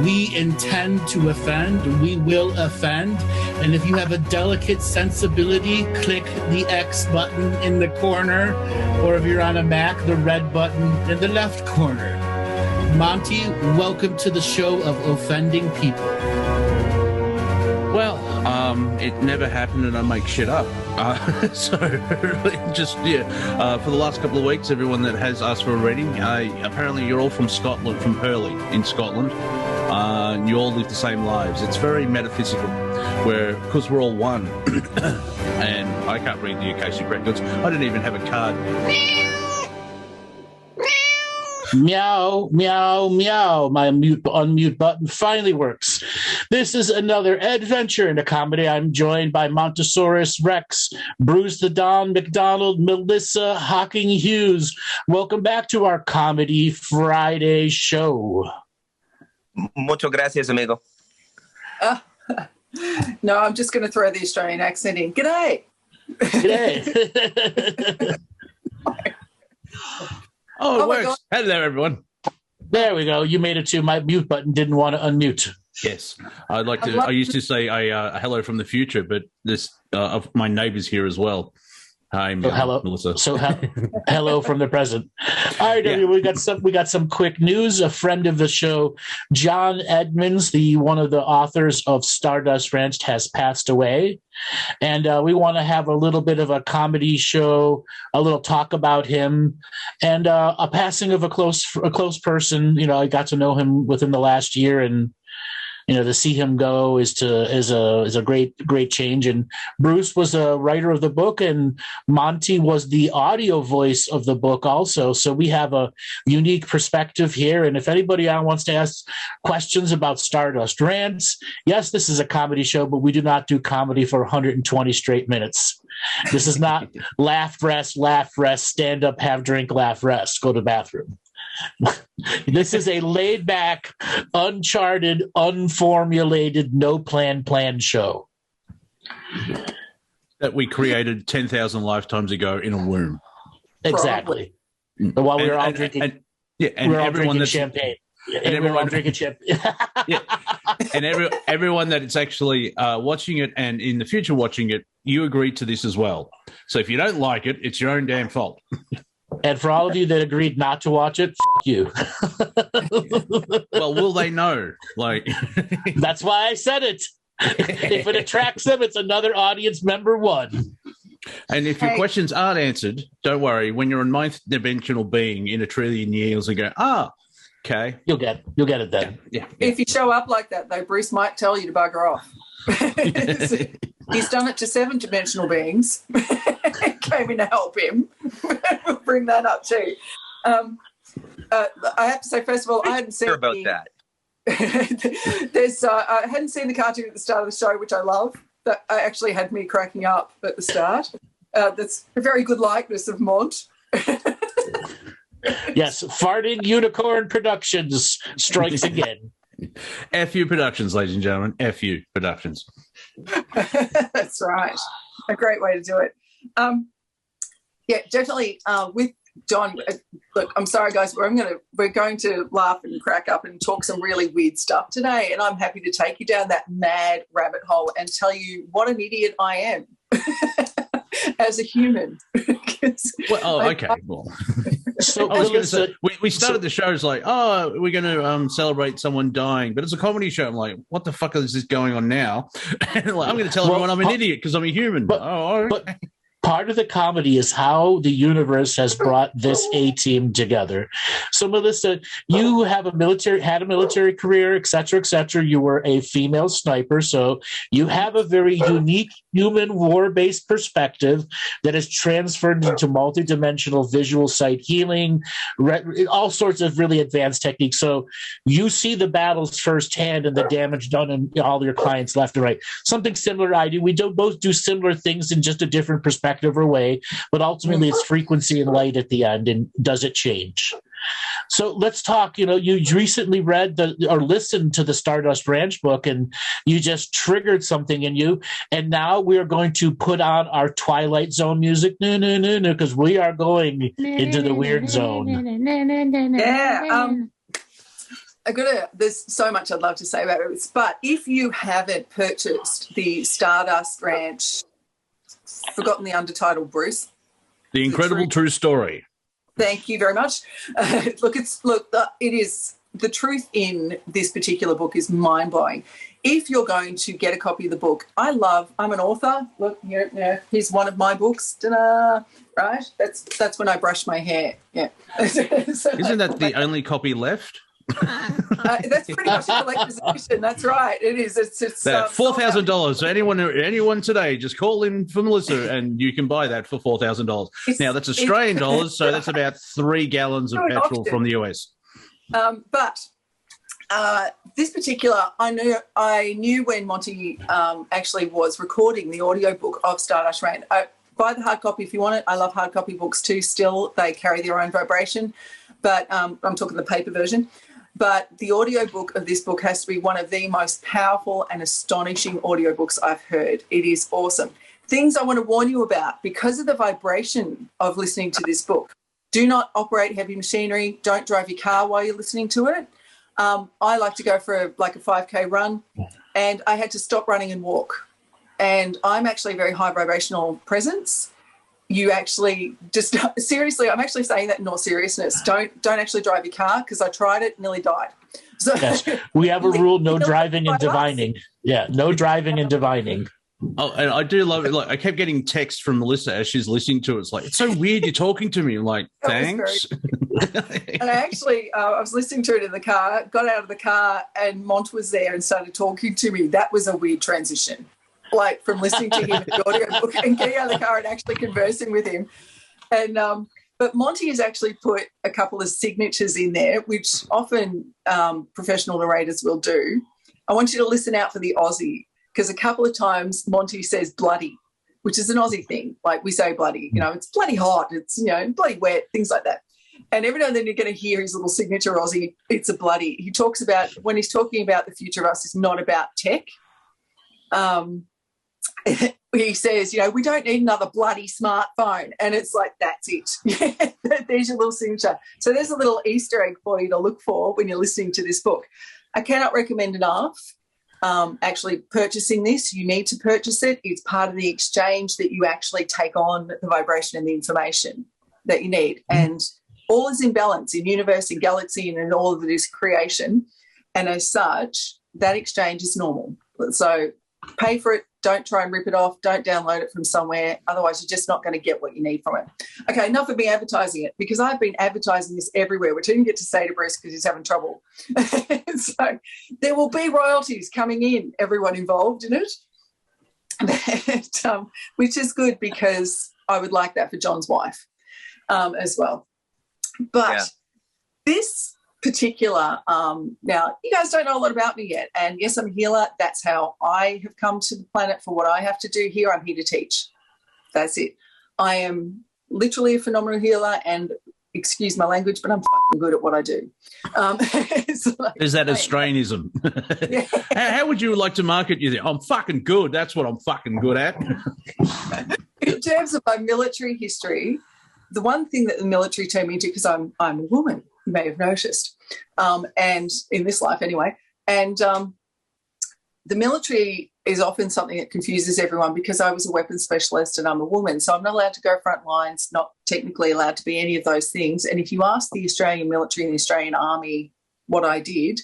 We intend to offend. We will offend. And if you have a delicate sensibility, click the X button in the corner, or if you're on a Mac, the red button in the left corner. Monty, welcome to the show of offending people. Well, it never happened and I make shit up. So just, for the last couple of weeks, everyone that has asked for a reading, apparently you're all from Scotland, from Hurley in Scotland. You all live the same lives. It's very metaphysical, because we're all one. And I can't read the Akashic Records. I don't even have a card. Meow, meow, meow. My unmute button finally works. This is another adventure in a comedy. I'm joined by Montesaurus Rex, Bruce the Don, MacDonald, Mellissa Hocking Hughes. Welcome back to our Comedy Friday show. Muchas gracias, amigo. No, I'm just going to throw the Australian accent in. G'day. G'day. Oh, it works. Hello, everyone. There we go. You made it too. My mute button didn't want to unmute. Yes. I used to say a hello from the future, but this my neighbor's here as well. Hi, hello, Mellissa. So hello from the present. All right, everyone, we got some quick news. A friend of the show, John Edmonds, one of the authors of Stardust Ranch, has passed away, and we want to have a little bit of a comedy show, a little talk about him, and a passing of a close person. I got to know him within the last year, and to see him go is a great change. And Bruce was a writer of the book, and Monty was the audio voice of the book also. So we have a unique perspective here. And if anybody wants to ask questions about Stardust Ranch, yes, this is a comedy show, but we do not do comedy for 120 straight minutes. This is not laugh, rest, stand up, have drink, laugh, rest, go to the bathroom. This is a laid-back, uncharted, unformulated, no-plan show that we created 10,000 lifetimes ago in a womb. Exactly. While we were all drinking, champagne. Everyone drinking champagne. Yeah, and everyone that is actually watching it and in the future watching it, you agreed to this as well. So if you don't like it, it's your own damn fault. And for all of you that agreed not to watch it, fuck you. Well, will they know? That's why I said it. If it attracts them, it's another audience member one. And if your questions aren't answered, don't worry. When you're a ninth dimensional being in a trillion years and go, okay. You'll get it then. Yeah. If you show up like that, though, Bruce might tell you to bugger off. He's done it to 7-dimensional beings. Came in to help him. We'll bring that up too. I have to say, first of all, I hadn't seen that. I hadn't seen the cartoon at the start of the show, which I love. That actually had me cracking up at the start. That's a very good likeness of Mont. Yes, Farting Unicorn Productions strikes again. FU Productions, ladies and gentlemen. FU Productions. That's right. A great way to do it. Yeah, definitely. With John, look, I'm sorry, guys, we're going to laugh and crack up and talk some really weird stuff today, and I'm happy to take you down that mad rabbit hole and tell you what an idiot I am as a human. Okay. So I was going to say, we started the show as like, we're going to celebrate someone dying, but it's a comedy show. I'm like, what the fuck is this going on now? And I'm going to tell everyone I'm an idiot because I'm a human. But part of the comedy is how the universe has brought this A-team together. So, Mellissa, you have had a military career, et cetera, et cetera. You were a female sniper, so you have a very unique human war-based perspective that is transferred into multidimensional visual sight healing, all sorts of really advanced techniques. So you see the battles firsthand and the damage done in all your clients left and right. Something similar I do. We both do similar things in just a different perspective or way, but ultimately it's frequency and light at the end, and does it change? So let's talk. You recently read or listened to the Stardust Ranch book, and you just triggered something in you. And now we are going to put on our Twilight Zone music, because we are going into the weird zone. Yeah. there's so much I'd love to say about it, but if you haven't purchased the Stardust Ranch, forgotten the undertitle, Bruce. The Incredible True Story. Thank you very much. It is, the truth in this particular book is mind-blowing. If you're going to get a copy of the book, I'm an author. Look, here's one of my books. Ta-da, right? That's when I brush my hair. Yeah. Isn't that the only copy left? That's pretty much a collector's edition. That's right. It is. It's $4,000. So anyone today, just call in for Mellissa, and you can buy that for $4,000. Now that's Australian dollars, so that's about 3 gallons of petrol from the US. But this particular, I knew when Monty actually was recording the audiobook of Stardust Ranch. Buy the hard copy if you want it. I love hard copy books too. Still, they carry their own vibration, but I'm talking the paper version. But the audiobook of this book has to be one of the most powerful and astonishing audiobooks I've heard. It is awesome. Things I want to warn you about because of the vibration of listening to this book. Do not operate heavy machinery. Don't drive your car while you're listening to it. I like to go for a 5K run, and I had to stop running and walk. And I'm actually a very high vibrational presence. You actually just seriously, I'm actually saying that in all seriousness. Don't actually drive your car, because I tried it, nearly died. So yes, we have a rule: no driving and divining. Yeah, no driving and divining. Oh, and I do love it. Like, I kept getting texts from Mellissa as she's listening to it. It's like, it's so weird you're talking to me. I'm like, thanks. And I actually, I was listening to it in the car, got out of the car, and Mont was there and started talking to me. That was a weird transition, like from listening to him in the audiobook and getting out of the car and actually conversing with him. And but Monty has actually put a couple of signatures in there, which often professional narrators will do. I want you to listen out for the Aussie, because a couple of times Monty says bloody, which is an Aussie thing. Like, we say bloody, it's bloody hot, it's, bloody wet, things like that. And every now and then you're going to hear his little signature Aussie, it's a bloody. He talks about, when he's talking about the future of us, it's not about tech. He says, we don't need another bloody smartphone. And it's like, that's it. There's your little signature. So there's a little Easter egg for you to look for when you're listening to this book. I cannot recommend enough actually purchasing this. You need to purchase it. It's part of the exchange that you actually take on the vibration and the information that you need. And all is in balance in universe, in galaxy, and in all of it is creation. And as such, that exchange is normal. So pay for it. Don't try and rip it off. Don't download it from somewhere. Otherwise, you're just not going to get what you need from it. Okay, enough of me advertising it, because I've been advertising this everywhere, which I didn't get to say to Bruce because he's having trouble. So there will be royalties coming in, everyone involved in it, but, which is good, because I would like that for John's wife as well. But this particular, now you guys don't know a lot about me yet, and yes, I'm a healer. That's how I have come to the planet for what I have to do here. I'm here to teach. That's it. I am literally a phenomenal healer, and excuse my language, but I'm fucking good at what I do. Is that Australianism? How would you like to market you there? I'm fucking good. That's what I'm fucking good at. In terms of my military history, the one thing that the military turned me into, because I'm a woman, you may have noticed, and in this life anyway, and the military is often something that confuses everyone, because I was a weapons specialist and I'm a woman, so I'm not allowed to go front lines, not technically allowed to be any of those things. And if you ask the Australian military and the Australian Army what I did,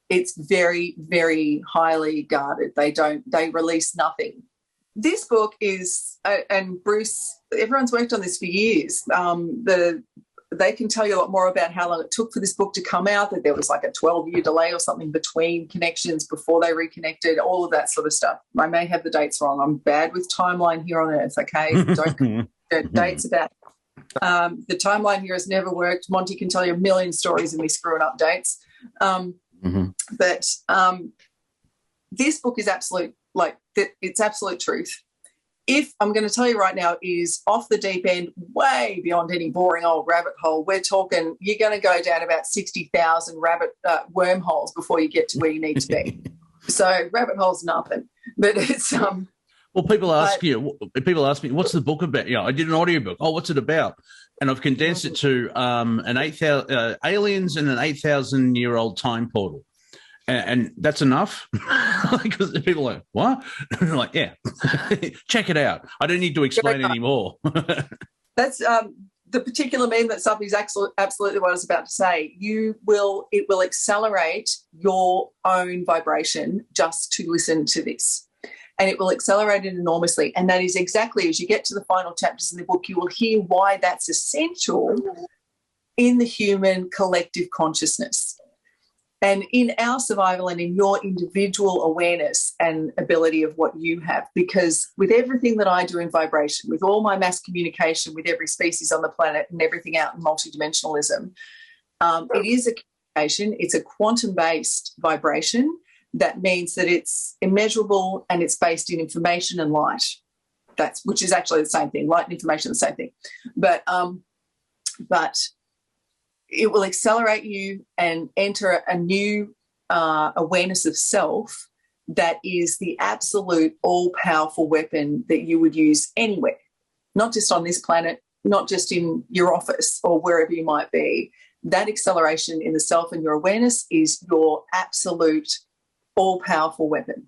it's very, very highly guarded. They release nothing. This book is, and Bruce, everyone's worked on this for years. They can tell you a lot more about how long it took for this book to come out, that there was like a 12-year delay or something between connections before they reconnected, all of that sort of stuff. I may have the dates wrong. I'm bad with timeline here on Earth, okay? Don't dates about the timeline here has never worked. Monty can tell you a million stories of me screwing up dates. But this book is absolute, it's absolute truth. If I'm going to tell you right now, is off the deep end, way beyond any boring old rabbit hole. We're talking, you're going to go down about 60,000 wormholes before you get to where you need to be. So rabbit hole's nothing, but it's Well, people ask me, what's the book about? I did an audiobook. Oh, what's it about? And I've condensed it to an 8,000 aliens and an 8,000-year-old time portal. And that's enough? Because people are like, what? And they're like, yeah, check it out. I don't need to explain anymore. That's the particular meme that something's absolutely what I was about to say. It will accelerate your own vibration just to listen to this. And it will accelerate it enormously. And that is exactly, as you get to the final chapters in the book, you will hear why that's essential in the human collective consciousness. And in our survival and in your individual awareness and ability of what you have, because with everything that I do in vibration, with all my mass communication with every species on the planet and everything out in multidimensionalism, it is a communication. It's a quantum-based vibration. That means that it's immeasurable and it's based in information and light. Which is actually the same thing. Light and information are the same thing. But it will accelerate you and enter a new awareness of self that is the absolute all-powerful weapon that you would use anywhere, not just on this planet, not just in your office or wherever you might be. That acceleration in the self and your awareness is your absolute all-powerful weapon.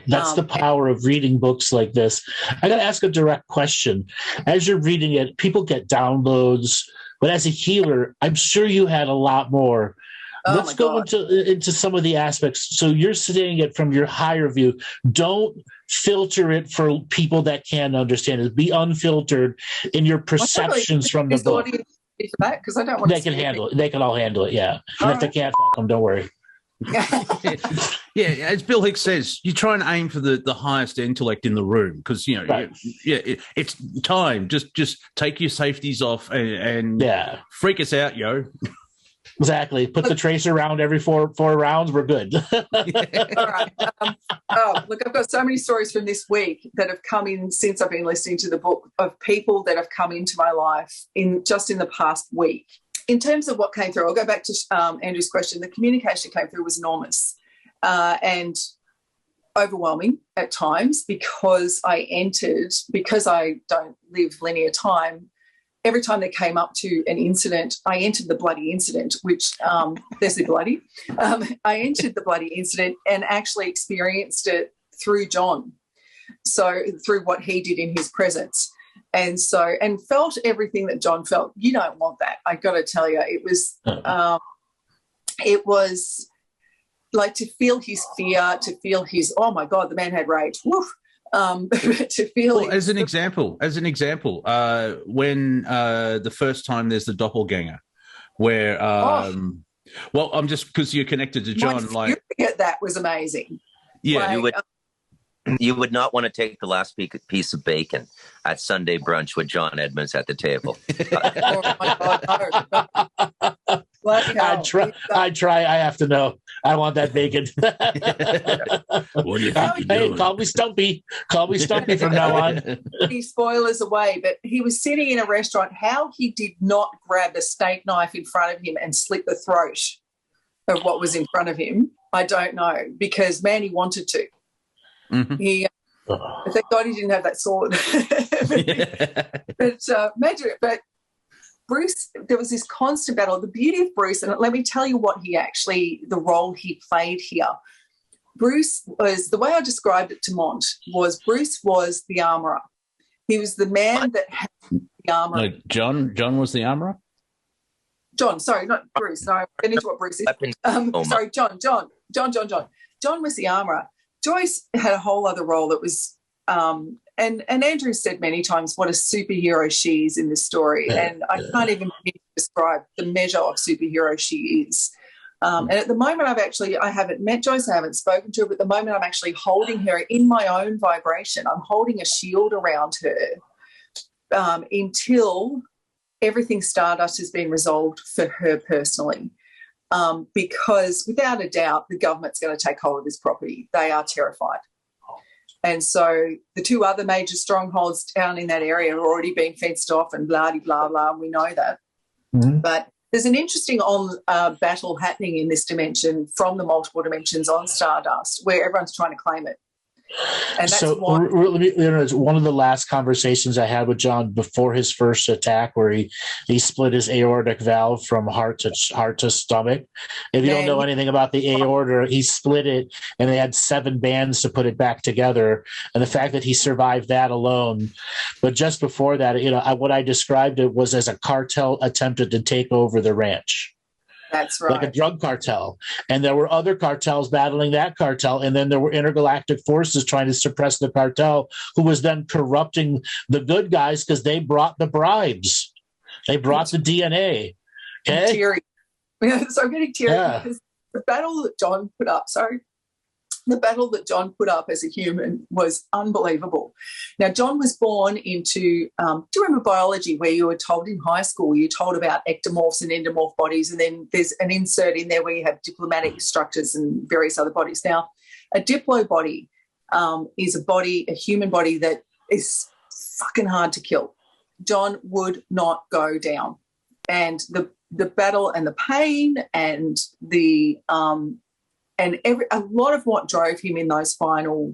That's the power of reading books like this. I got to ask a direct question. As you're reading it, people get downloads, but as a healer, I'm sure you had a lot more. Let's go into some of the aspects. So you're seeing it from your higher view. Don't filter it for people that can't understand it. Be unfiltered in your perceptions from the book. Because I don't want they can handle it. They can all handle it, yeah. And if they can't, fuck them, don't worry. Yeah, as Bill Hicks says, you try and aim for the highest intellect in the room because it's time. Just take your safeties off and freak us out, yo. Exactly. Put the tracer around every four rounds. We're good. All right. Look, I've got so many stories from this week that have come in since I've been listening to the book of people that have come into my life in the past week. In terms of what came through, I'll go back to Andrew's question. The communication came through was enormous and overwhelming at times because I don't live linear time. Every time they came up to an incident, I entered the bloody incident, which there's the bloody. I entered the bloody incident and actually experienced it through John, so through what he did in his presence. And felt everything that John felt. You don't want that. I got to tell you, it was like to feel his fear, to feel his, oh my God, the man had rage. Woof. To feel as an example, when the first time there's the doppelganger, where well, I'm just because you're connected to John. That was amazing. Yeah, you would not want to take the last piece of bacon at Sunday brunch with John Edmonds at the table. Oh my God, no. I'd try. I have to know. I want that bacon. What do you think? Hey, call me Stumpy. Call me Stumpy from now on. Spoilers away, but he was sitting in a restaurant. How he did not grab a steak knife in front of him and slit the throat of what was in front of him, I don't know, because man, he wanted to. Mm-hmm. Thank God he didn't have that sword. But Bruce, there was this constant battle. The beauty of Bruce, and let me tell you the role he played here. Bruce was, the way I described it to Mont, was Bruce was the armourer. He was the man that had the armour. No, John was the armourer? John, sorry, not Bruce. No, I get into what Bruce is. Sorry, John. John was the armourer. Joyce had a whole other role that was, and Andrew said many times what a superhero she is in this story, and I can't even begin to describe the measure of superhero she is. And at the moment, I haven't met Joyce, I haven't spoken to her, but at the moment I'm actually holding her in my own vibration. I'm holding a shield around her until everything Stardust has been resolved for her personally. Because without a doubt, the government's going to take hold of this property. They are terrified. And so the two other major strongholds down in that area are already being fenced off and blah-de-blah-blah. We know that. Mm-hmm. But there's an interesting battle happening in this dimension from the multiple dimensions on Stardust where everyone's trying to claim it. And that's so why. one of the last conversations I had with John before his first attack, where he split his aortic valve from heart to stomach. If you don't know anything about the aorta, he split it, and they had 7 bands to put it back together. And the fact that he survived that alone, but just before that, what I described it was as a cartel attempted to take over the ranch. That's right. Like a drug cartel. And there were other cartels battling that cartel. And then there were intergalactic forces trying to suppress the cartel, who was then corrupting the good guys because they brought the bribes. They brought the DNA. Okay? Teary. So I'm getting teary because the battle that John put up, the battle that John put up as a human was unbelievable. Now, John was born into, do you remember biology where you were told in high school, you were told about ectomorphs and endomorph bodies, and then there's an insert in there where you have diplomatic structures and various other bodies. Now, a diplo body is a human body that is fucking hard to kill. John would not go down. And the battle and the pain and a lot of what drove him in those final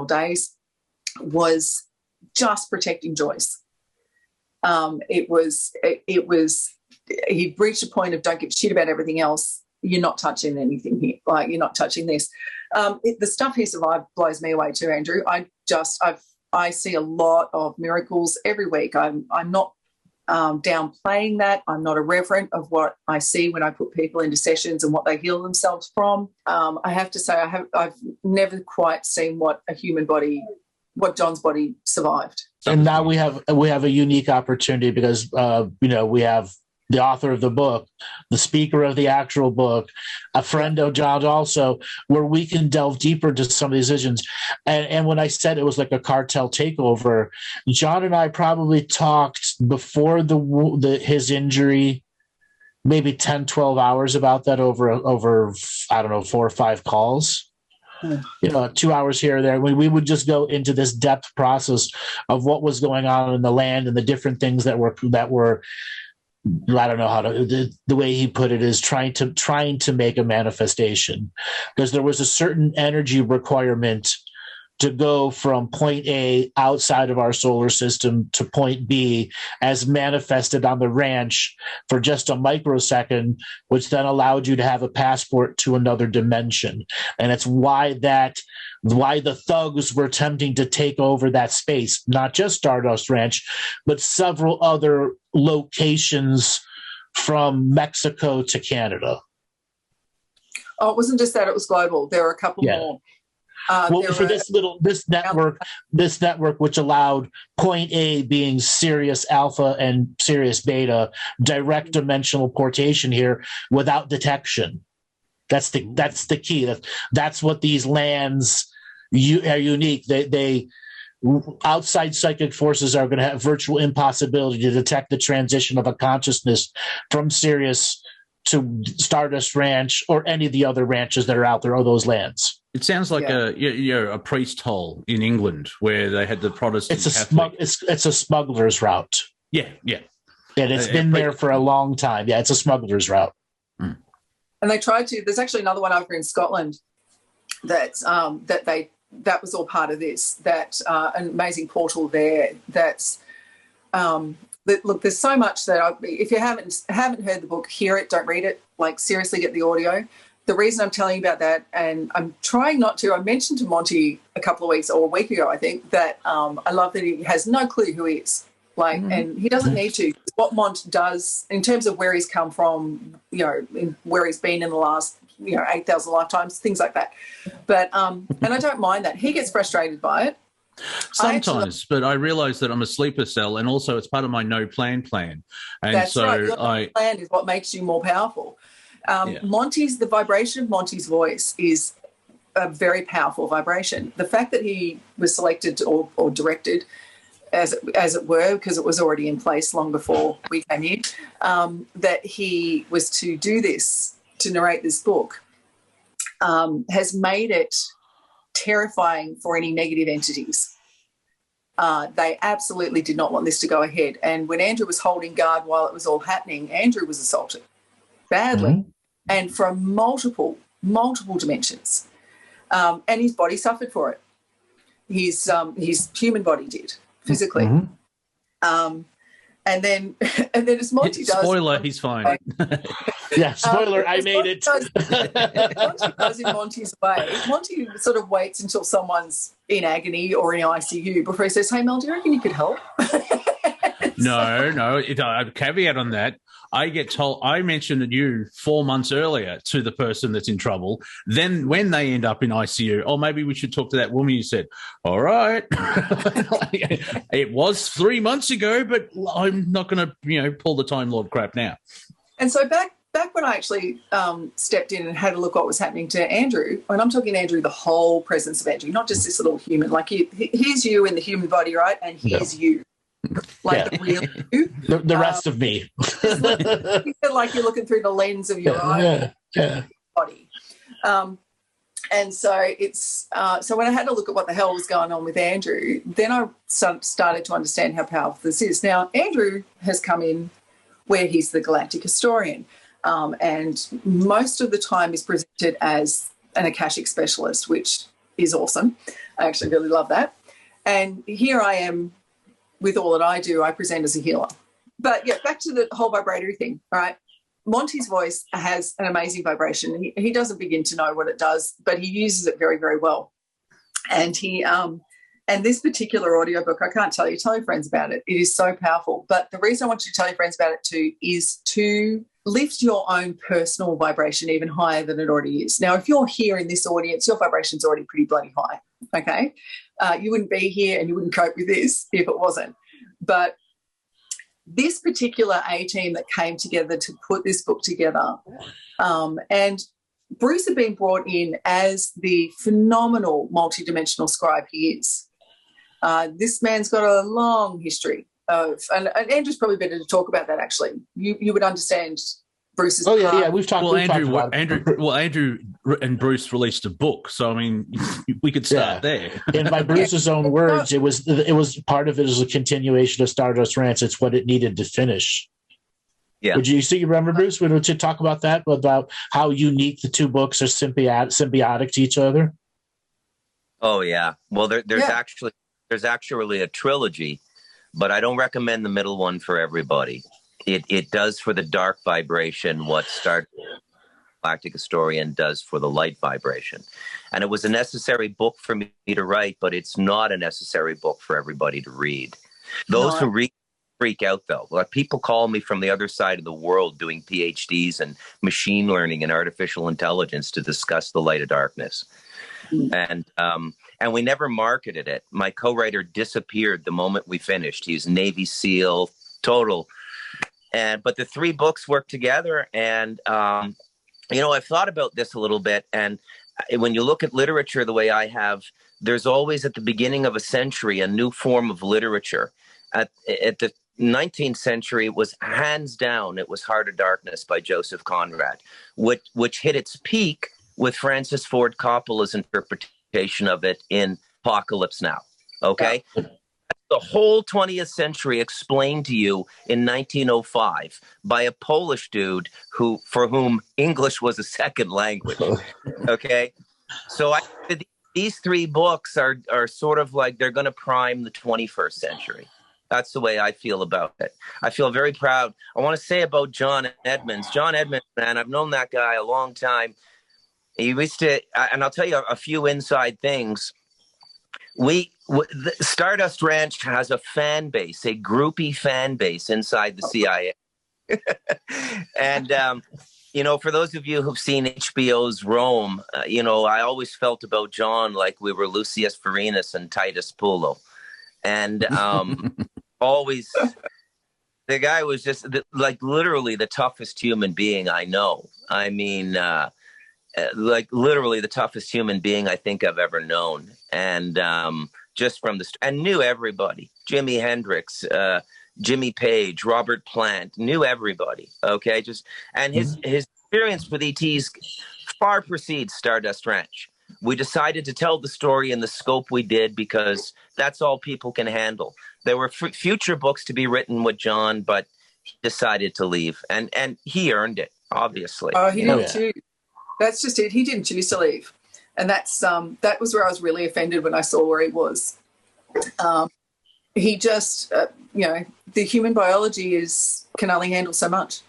days was just protecting Joyce. It was he'd reached a point of don't give a shit about everything else. You're not touching anything here. Like, you're not touching this. The stuff he survived blows me away too, Andrew. I see a lot of miracles every week. I'm not downplaying that. I'm not irreverent of what I see when I put people into sessions and what they heal themselves from. I have to say I've never quite seen what John's body survived. And now we have a unique opportunity because we have the author of the book, the speaker of the actual book, a friend of John also, where we can delve deeper into some of these visions. And when I said it was like a cartel takeover, John and I probably talked before his injury, maybe 10, 12 hours about that over I don't know, 4 or 5 calls. 2 hours here or there. We would just go into this depth process of what was going on in the land and the different things that were I don't know how to, the way he put it is trying to make a manifestation, because there was a certain energy requirement to go from point A outside of our solar system to point B as manifested on the ranch for just a microsecond, which then allowed you to have a passport to another dimension. And it's why the thugs were attempting to take over that space, not just Stardust Ranch, but several other locations from Mexico to Canada. Oh, it wasn't just that, it was global. There were a couple more. For this network, which allowed point A being Sirius Alpha and Sirius Beta, direct dimensional portation here without detection. That's the key. That's what these lands are unique. They outside psychic forces are going to have virtual impossibility to detect the transition of a consciousness from Sirius to Stardust Ranch or any of the other ranches that are out there or those lands. It sounds like a priest hole in England where they had the Protestant Catholic. It's a smuggler's route. Yeah. And it's been there for a long time. Yeah, it's a smuggler's route. Mm. And they tried to. There's actually another one over in Scotland that was all part of this. That an amazing portal there. That's look. There's so much that if you haven't heard the book, hear it. Don't read it. Like, seriously, get the audio. The reason I'm telling you about that, and I'm trying not to, I mentioned to Monty a couple of weeks or a week ago, I think, that I love that he has no clue who he is. Like, and he doesn't need to. What Mont does in terms of where he's come from, where he's been in the last, 8,000 lifetimes, things like that. But, and I don't mind that. He gets frustrated by it. Sometimes, but I realise that I'm a sleeper cell, and also it's part of my no plan. And that's so right. Your plan is what makes you more powerful. The vibration of Monty's voice is a very powerful vibration. The fact that he was selected or directed, as it were, because it was already in place long before we came here, that he was to do this, to narrate this book, has made it terrifying for any negative entities. They absolutely did not want this to go ahead. And when Andrew was holding guard while it was all happening, Andrew was assaulted badly and from multiple dimensions. And his body suffered for it. his human body did physically. Mm-hmm. And then as Monty does, spoiler, he's fine. Yeah, spoiler, I made it. Monty does in Monty's way. Monty sort of waits until someone's in agony or in ICU before he says, "Hey, Mel, do you reckon you could help?" No. Caveat on that. I get told, I mentioned you 4 months earlier to the person that's in trouble. Then when they end up in ICU, oh, maybe we should talk to that woman. You said, all right. It was 3 months ago, but I'm not going to, pull the Time Lord crap now. And so back when I actually stepped in and had a look what was happening to Andrew, and I'm talking Andrew, the whole presence of Andrew, not just this little human, like here's you in the human body, right? And here's you. Like the real you. The rest of me. You feel like you're looking through the lens of your own body. And so it's so when I had a look at what the hell was going on with Andrew, then I started to understand how powerful this is. Now, Andrew has come in where he's the Galactic Historian, and most of the time is presented as an Akashic specialist, which is awesome. I actually really love that. And here I am. With all that I do, I present as a healer. But, yeah, back to the whole vibratory thing, right? Monty's voice has an amazing vibration. He doesn't begin to know what it does, but he uses it very, very well. And and this particular audiobook, I can't tell you friends about it. It is so powerful. But the reason I want you to tell your friends about it too is to lift your own personal vibration even higher than it already is. Now, if you're here in this audience, your vibration's already pretty bloody high, okay? You wouldn't be here and you wouldn't cope with this if it wasn't. But this particular A-team that came together to put this book together, and Bruce had been brought in as the phenomenal multidimensional scribe he is. This man's got a long history of, and Andrew's probably better to talk about that actually. You would understand Bruce's. Oh yeah, we've talked. Andrew and Bruce released a book, so I mean, we could start there. And by Bruce's own words, it was part of it as a continuation of Stardust Ranch. It's what it needed to finish. Yeah. Would you remember Bruce? Would you talk about that, about how unique the two books are symbiotic to each other? Oh yeah. Well, there's actually a trilogy, but I don't recommend the middle one for everybody. It does for the dark vibration what Galactic Historian does for the light vibration. And it was a necessary book for me to write, but it's not a necessary book for everybody to read. Those who read freak out, though. Like, people call me from the other side of the world doing PhDs in machine learning and artificial intelligence to discuss the light of darkness. And we never marketed it. My co-writer disappeared the moment we finished. He's Navy SEAL, total. But the three books work together. And, I've thought about this a little bit. And when you look at literature the way I have, there's always at the beginning of a century a new form of literature. At the 19th century, it was hands down, it was Heart of Darkness by Joseph Conrad, which hit its peak with Francis Ford Coppola's interpretation of it in Apocalypse Now. Okay? Yeah. The whole 20th century explained to you in 1905 by a Polish dude for whom English was a second language. Okay? So these three books are sort of like they're going to prime the 21st century. That's the way I feel about it. I feel very proud. I want to say about John Edmonds. John Edmonds, man, I've known that guy a long time. He used to, and I'll tell you a few inside things. The Stardust Ranch has a fan base, a groupie fan base inside the CIA. And, for those of you who've seen HBO's Rome, I always felt about John like we were Lucius Farinas and Titus Pulo. And always, the guy was just literally the toughest human being I know. I mean, literally the toughest human being I think I've ever known. And just from and knew everybody. Jimi Hendrix, Jimmy Page, Robert Plant, knew everybody. Okay, his experience with ETs far precedes Stardust Ranch. We decided to tell the story in the scope we did because that's all people can handle. There were future books to be written with John, but he decided to leave, and he earned it, obviously. Oh, he did too. That's just it. He didn't choose to leave. And that's that was where I was really offended when I saw where he was. He just, the human biology can only handle so much.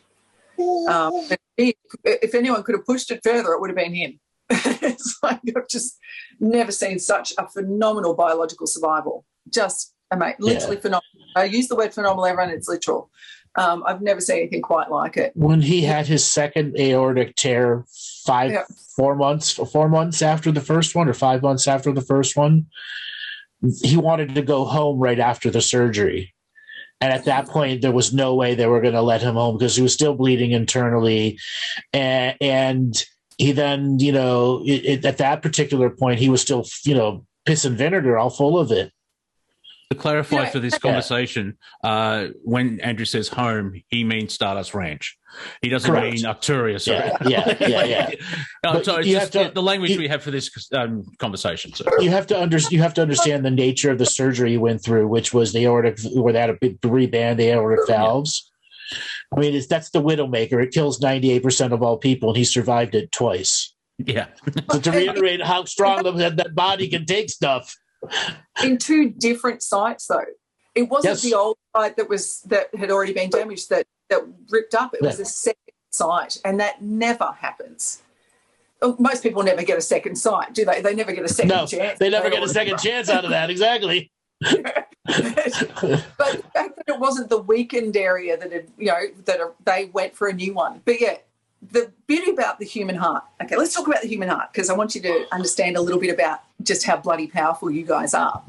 If anyone could have pushed it further, it would have been him. It's like I've just never seen such a phenomenal biological survival. Just literally phenomenal. I use the word phenomenal, everyone, it's literal. I've never seen anything quite like it. When he had his second aortic tear 4 months after the first one, or 5 months after the first one, he wanted to go home right after the surgery. And at that point, there was no way they were going to let him home because he was still bleeding internally. And he then, at that particular point, he was still, piss and vinegar all full of it. To clarify for this conversation, when Andrew says home, he means Stardust Ranch. He doesn't mean Arcturus. Yeah. So it's just the language we have for this conversation. So. You have to understand the nature of the surgery he went through, which was the aortic, where they had to reband the aortic valves. I mean, that's the Widowmaker. It kills 98% of all people, and he survived it twice. Yeah. So to reiterate how strong that body can take stuff. In two different sites, though. It wasn't the old site that had already been damaged that ripped up. It was a second site, and that never happens. Most people never get a second sight, do they? They never get a second chance. They never get a second chance out of that. Exactly. But the fact that it wasn't the weakened area they went for a new one. But the beauty about the human heart. Okay, let's talk about the human heart, because I want you to understand a little bit about just how bloody powerful you guys are.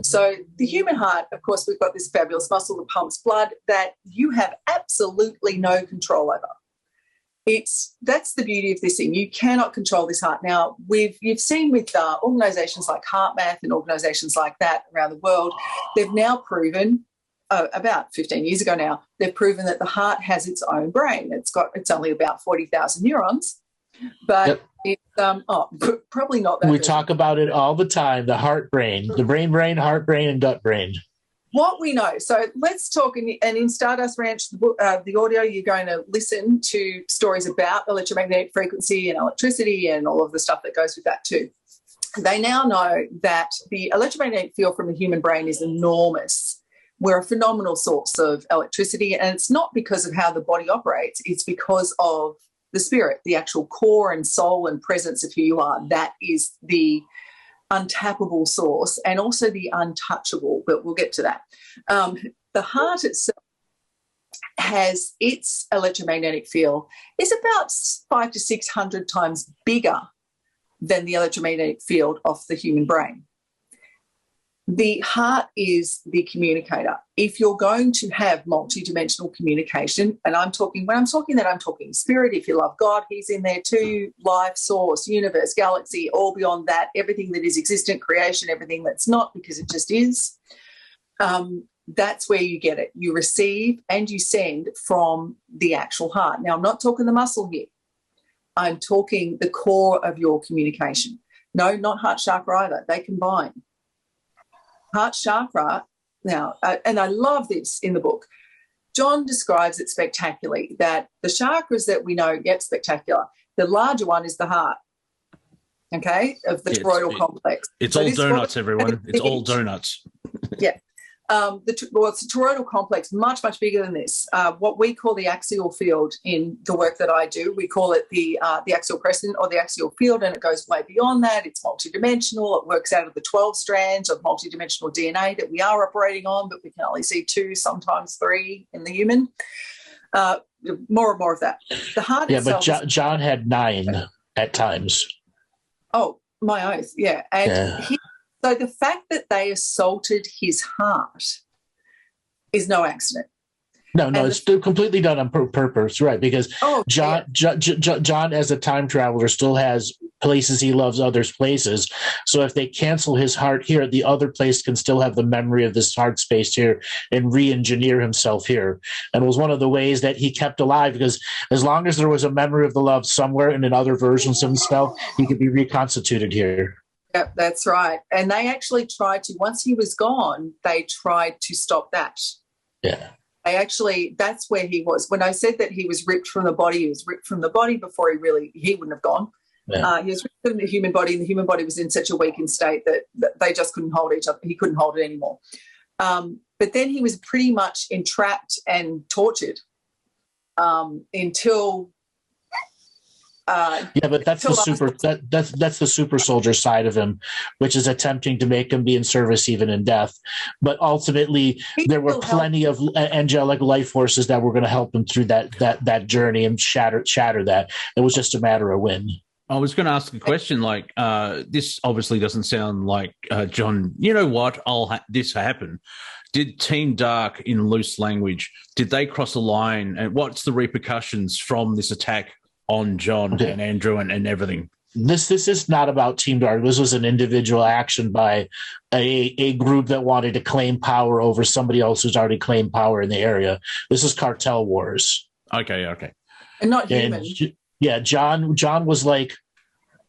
So the human heart, of course, we've got this fabulous muscle that pumps blood that you have absolutely no control over. That's the beauty of this thing. You cannot control this heart. Now, you've seen with organisations like HeartMath and organisations like that around the world, they've now proven, about 15 years ago now, they've proven that the heart has its own brain. It's only about 40,000 neurons, but it's probably not that. We talk about it all the time, the heart brain, the brain, heart brain, and gut brain. What we know. So let's talk, and in Stardust Ranch, the audio, you're going to listen to stories about electromagnetic frequency and electricity and all of the stuff that goes with that too. They now know that the electromagnetic field from the human brain is enormous. We're a phenomenal source of electricity, and it's not because of how the body operates. It's because of the spirit, the actual core and soul and presence of who you are. That is the untappable source, and also the untouchable, but we'll get to that. The heart itself has its electromagnetic field is about 500 to 600 times bigger than the electromagnetic field of the human brain. The heart is the communicator. If you're going to have multidimensional communication, and I'm talking spirit, if you love God, he's in there too, life, source, universe, galaxy, all beyond that, everything that is existent, creation, everything that's not, because it just is. That's where you get it. You receive and you send from the actual heart. Now, I'm not talking the muscle here. I'm talking the core of your communication. No, not heart chakra either. They combine. Heart chakra, now, and I love this in the book, John describes it spectacularly, that the chakras that we know get spectacular. The larger one is the heart, okay, of the toroidal complex. It's all donuts, everyone. It's all donuts. Yeah. It's the toroidal complex, much, much bigger than this. What we call the axial field in the work that I do, we call it the axial crescent or the axial field, and it goes way beyond that. It's multidimensional. It works out of the 12 strands of multidimensional DNA that we are operating on, but we can only see 2, sometimes 3 in the human. More and more of that. The heart itself. Yeah, but John had 9 at times. Oh, my oath, yeah. And so the fact that they assaulted his heart is no accident. No, it's completely done on purpose, right? Because John, as a time traveler, still has places he loves, others places. So if they cancel his heart here, the other place can still have the memory of this heart space here and re-engineer himself here. And it was one of the ways that he kept alive, because as long as there was a memory of the love somewhere and in other versions of himself, he could be reconstituted here. Yep, that's right. And they actually tried to, once he was gone, they tried to stop that. Yeah. That's where he was. When I said that he was ripped from the body, he was ripped from the body before he wouldn't have gone. Yeah. He was put in a human body, and the human body was in such a weakened state that they just couldn't hold each other. He couldn't hold it anymore. But then he was pretty much entrapped and tortured until. But that's that's the super soldier side of him, which is attempting to make him be in service even in death. But ultimately, there were plenty of angelic life forces that were going to help him through that journey and shatter that. It was just a matter of when. I was going to ask a question like, this obviously doesn't sound like John, you know what, this happened. Did Team Dark, in loose language, did they cross a line? And what's the repercussions from this attack on John and Andrew and everything? This is not about Team Dark. This was an individual action by a group that wanted to claim power over somebody else who's already claimed power in the area. This is cartel wars. Okay. And not human. John was like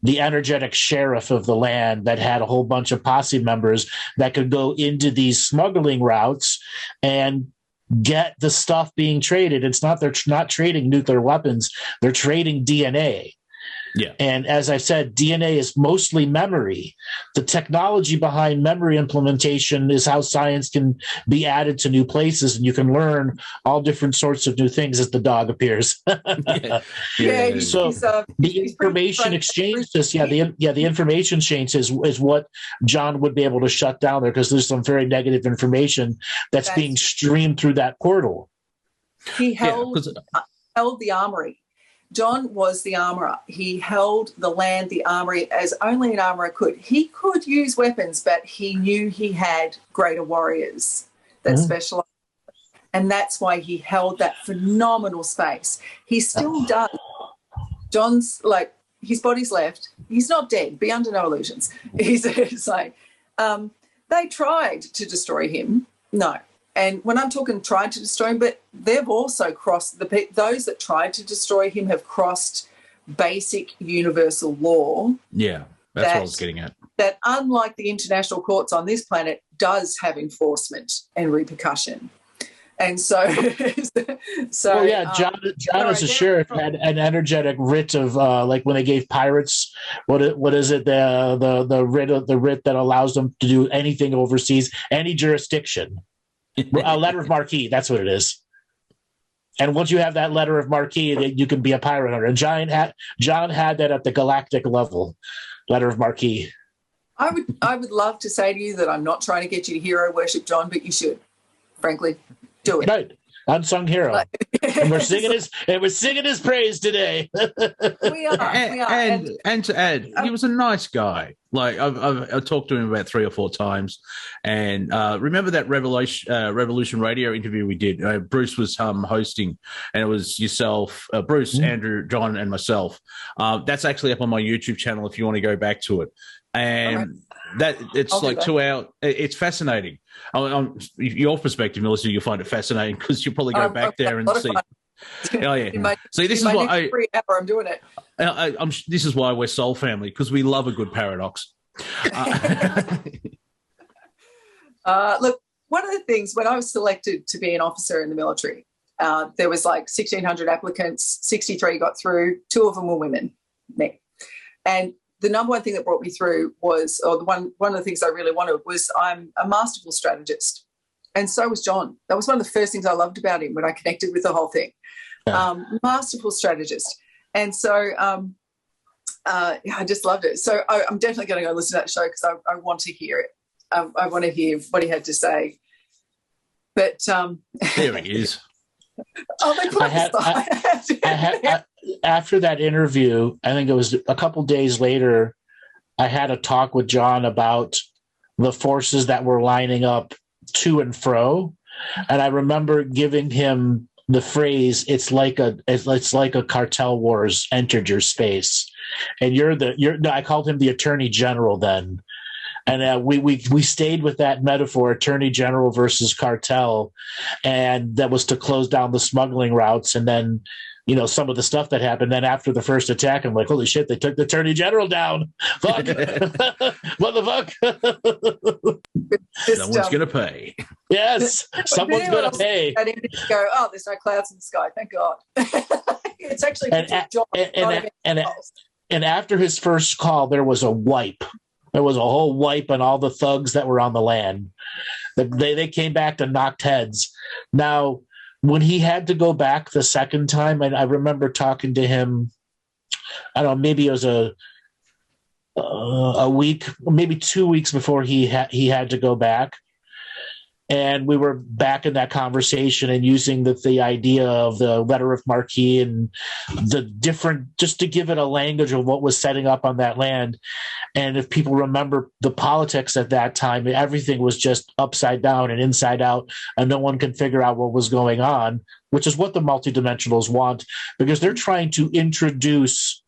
the energetic sheriff of the land that had a whole bunch of posse members that could go into these smuggling routes and get the stuff being traded. They're not trading nuclear weapons. They're trading DNA. Yeah. And as I said, DNA is mostly memory. The technology behind memory implementation is how science can be added to new places, and you can learn all different sorts of new things as the dog appears. So the information exchange the information exchange is what John would be able to shut down there, because there's some very negative information that's being streamed through that portal. He held the armory. John was the armourer. He held the land, the armoury, as only an armourer could. He could use weapons, but he knew he had greater warriors that specialised. And that's why he held that phenomenal space. He still does. John's, like, his body's left. He's not dead. Be under no illusions. It's like, they tried to destroy him. No. And when I'm talking tried to destroy him, but they've also crossed, those that tried to destroy him have crossed basic universal law. Yeah, that's what I was getting at. That, unlike the international courts on this planet, does have enforcement and repercussion. And so, John as a sheriff had an energetic writ of like when they gave pirates, what is it, the writ that allows them to do anything overseas, any jurisdiction. A letter of marque, that's what it is. And once you have that letter of marque, you can be a pirate hunter. And John had that at the galactic level, letter of marque. I would love to say to you that I'm not trying to get you to hero worship John, but you should. Frankly, do it. Right. Unsung hero. And we're singing his praise today. We are. And to add, he was a nice guy. Like I've talked to him about 3 or 4 times, and remember that Revolution Radio interview we did? Bruce was hosting, and it was yourself, Bruce, Andrew, John, and myself. That's actually up on my YouTube channel if you want to go back to it. And that it's like 2 hours. It's fascinating. Your perspective, Mellissa, you'll find it fascinating because you'll probably go back there and see. Oh yeah. See, this is why I'm doing it. This is why we're soul family, because we love a good paradox. Look, one of the things when I was selected to be an officer in the military, there was like 1,600 applicants. 63 got through. 2 of them were women. Me. And the number one thing that brought me through was, one of the things I really wanted was, I'm a masterful strategist. And so was John. That was one of the first things I loved about him when I connected with the whole thing. Masterful strategist. And so I just loved it. So I'm definitely going to go listen to that show because I want to hear it. I want to hear what he had to say. But there he is. After that interview, I think it was a couple days later, I had a talk with John about the forces that were lining up to and fro, and I remember giving him the phrase, it's like a cartel wars entered your space, and I called him the Attorney General then. And we stayed with that metaphor, Attorney General versus cartel, and that was to close down the smuggling routes. And then, some of the stuff that happened. Then after the first attack, I'm like, holy shit, they took the Attorney General down. Fuck. What the fuck? Someone's going to pay. Yes, someone's going to pay. I didn't go, there's no clouds in the sky. Thank God. It's actually And after his first call, there was a wipe. There was a whole wipe on all the thugs that were on the land. They came back to knocked heads. Now, when he had to go back the second time, and I remember talking to him, I don't know, maybe it was a week, maybe 2 weeks before he had to go back. And we were back in that conversation and using the idea of the letter of marque and the different, just to give it a language of what was setting up on that land. And if people remember the politics at that time, everything was just upside down and inside out, and no one can figure out what was going on, which is what the multidimensionals want, because they're trying to introduce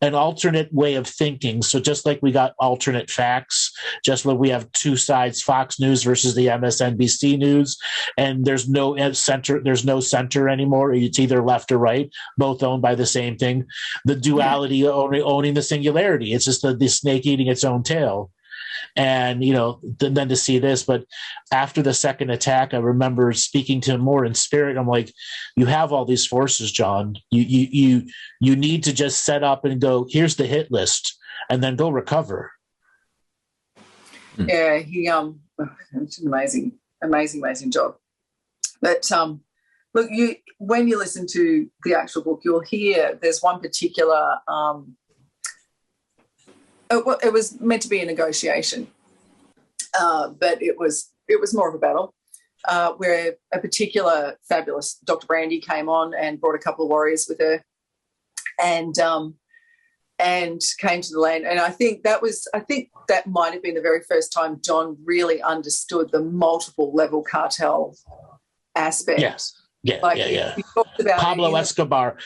an alternate way of thinking. So just like we got alternate facts, just like we have two sides, Fox News versus the MSNBC news, and there's no center anymore. It's either left or right, both owned by the same thing. The duality owning the singularity. It's just the snake eating its own tail. And, then to see this, but after the second attack, I remember speaking to him more in spirit. I'm like, you have all these forces, John. You need to just set up and go, here's the hit list, and then go recover. Yeah, it's an amazing job. But look, when you listen to the actual book, you'll hear there's one particular. It was meant to be a negotiation, but it was more of a battle, where a particular fabulous Dr. Brandy came on and brought a couple of warriors with her, and came to the land. And I think that might have been the very first time John really understood the multiple level cartel aspect. Yes. Yeah, like yeah. He talked about Pablo Escobar,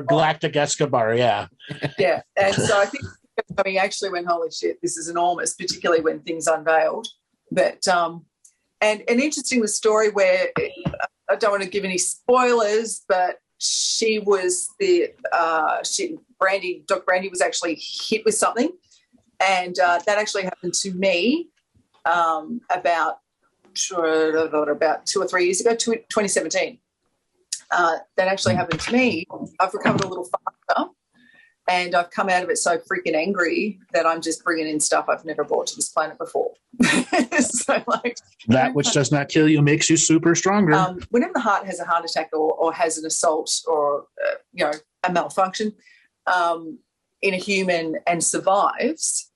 Galactic Escobar, yeah. Yeah, and so I think actually went, holy shit, this is enormous, particularly when things unveiled. But and an interesting story where I don't want to give any spoilers, but she was Dr. Brandy was actually hit with something, and that actually happened to me about 2 or 3 years ago, 2017. That actually happened to me. I've recovered a little faster. And I've come out of it so freaking angry that I'm just bringing in stuff I've never brought to this planet before. So, that which does not kill you makes you super stronger. Whenever the heart has a heart attack or has an assault or a malfunction in a human and survives,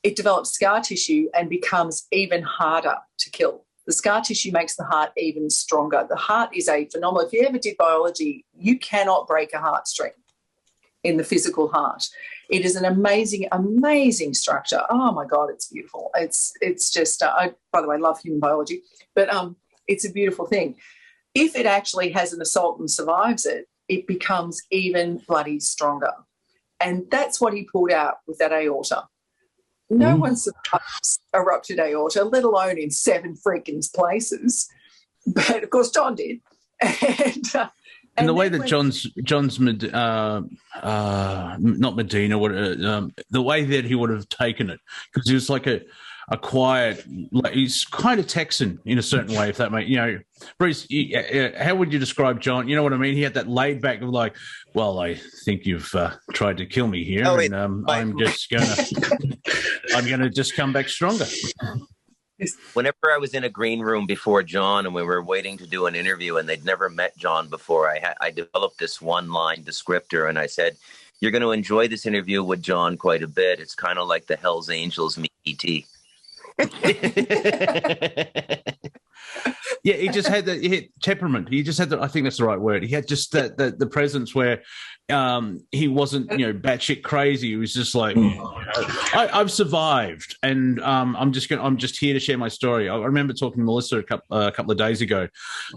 it develops scar tissue and becomes even harder to kill. The scar tissue makes the heart even stronger. The heart is a phenomenal. If you ever did biology, you cannot break a heartstring in the physical heart. It is an amazing structure. Oh my God, it's beautiful. It's just, I, by the way, love human biology, but it's a beautiful thing. If it actually has an assault and survives it, it becomes even bloody stronger. And that's what he pulled out with that aorta. No one survives a ruptured aorta, let alone in 7 freaking places. But of course, John did. And the way that John's not Medina, the way that he would have taken it, because he was like a quiet, he's kind of Texan in a certain way, if that makes, Bruce, how would you describe John? You know what I mean? He had that laid back of like, well, I think you've tried to kill me here, I'm gonna just come back stronger. Whenever I was in a green room before John and we were waiting to do an interview and they'd never met John before, I developed this one-line descriptor and I said, you're going to enjoy this interview with John quite a bit. It's kind of like the Hells Angels meet E.T. Yeah, he just had temperament. He just had I think that's the right word. He had just the presence where he wasn't, batshit crazy. He was just like, I've survived, and I'm just here to share my story. I remember talking to Mellissa a couple of days ago.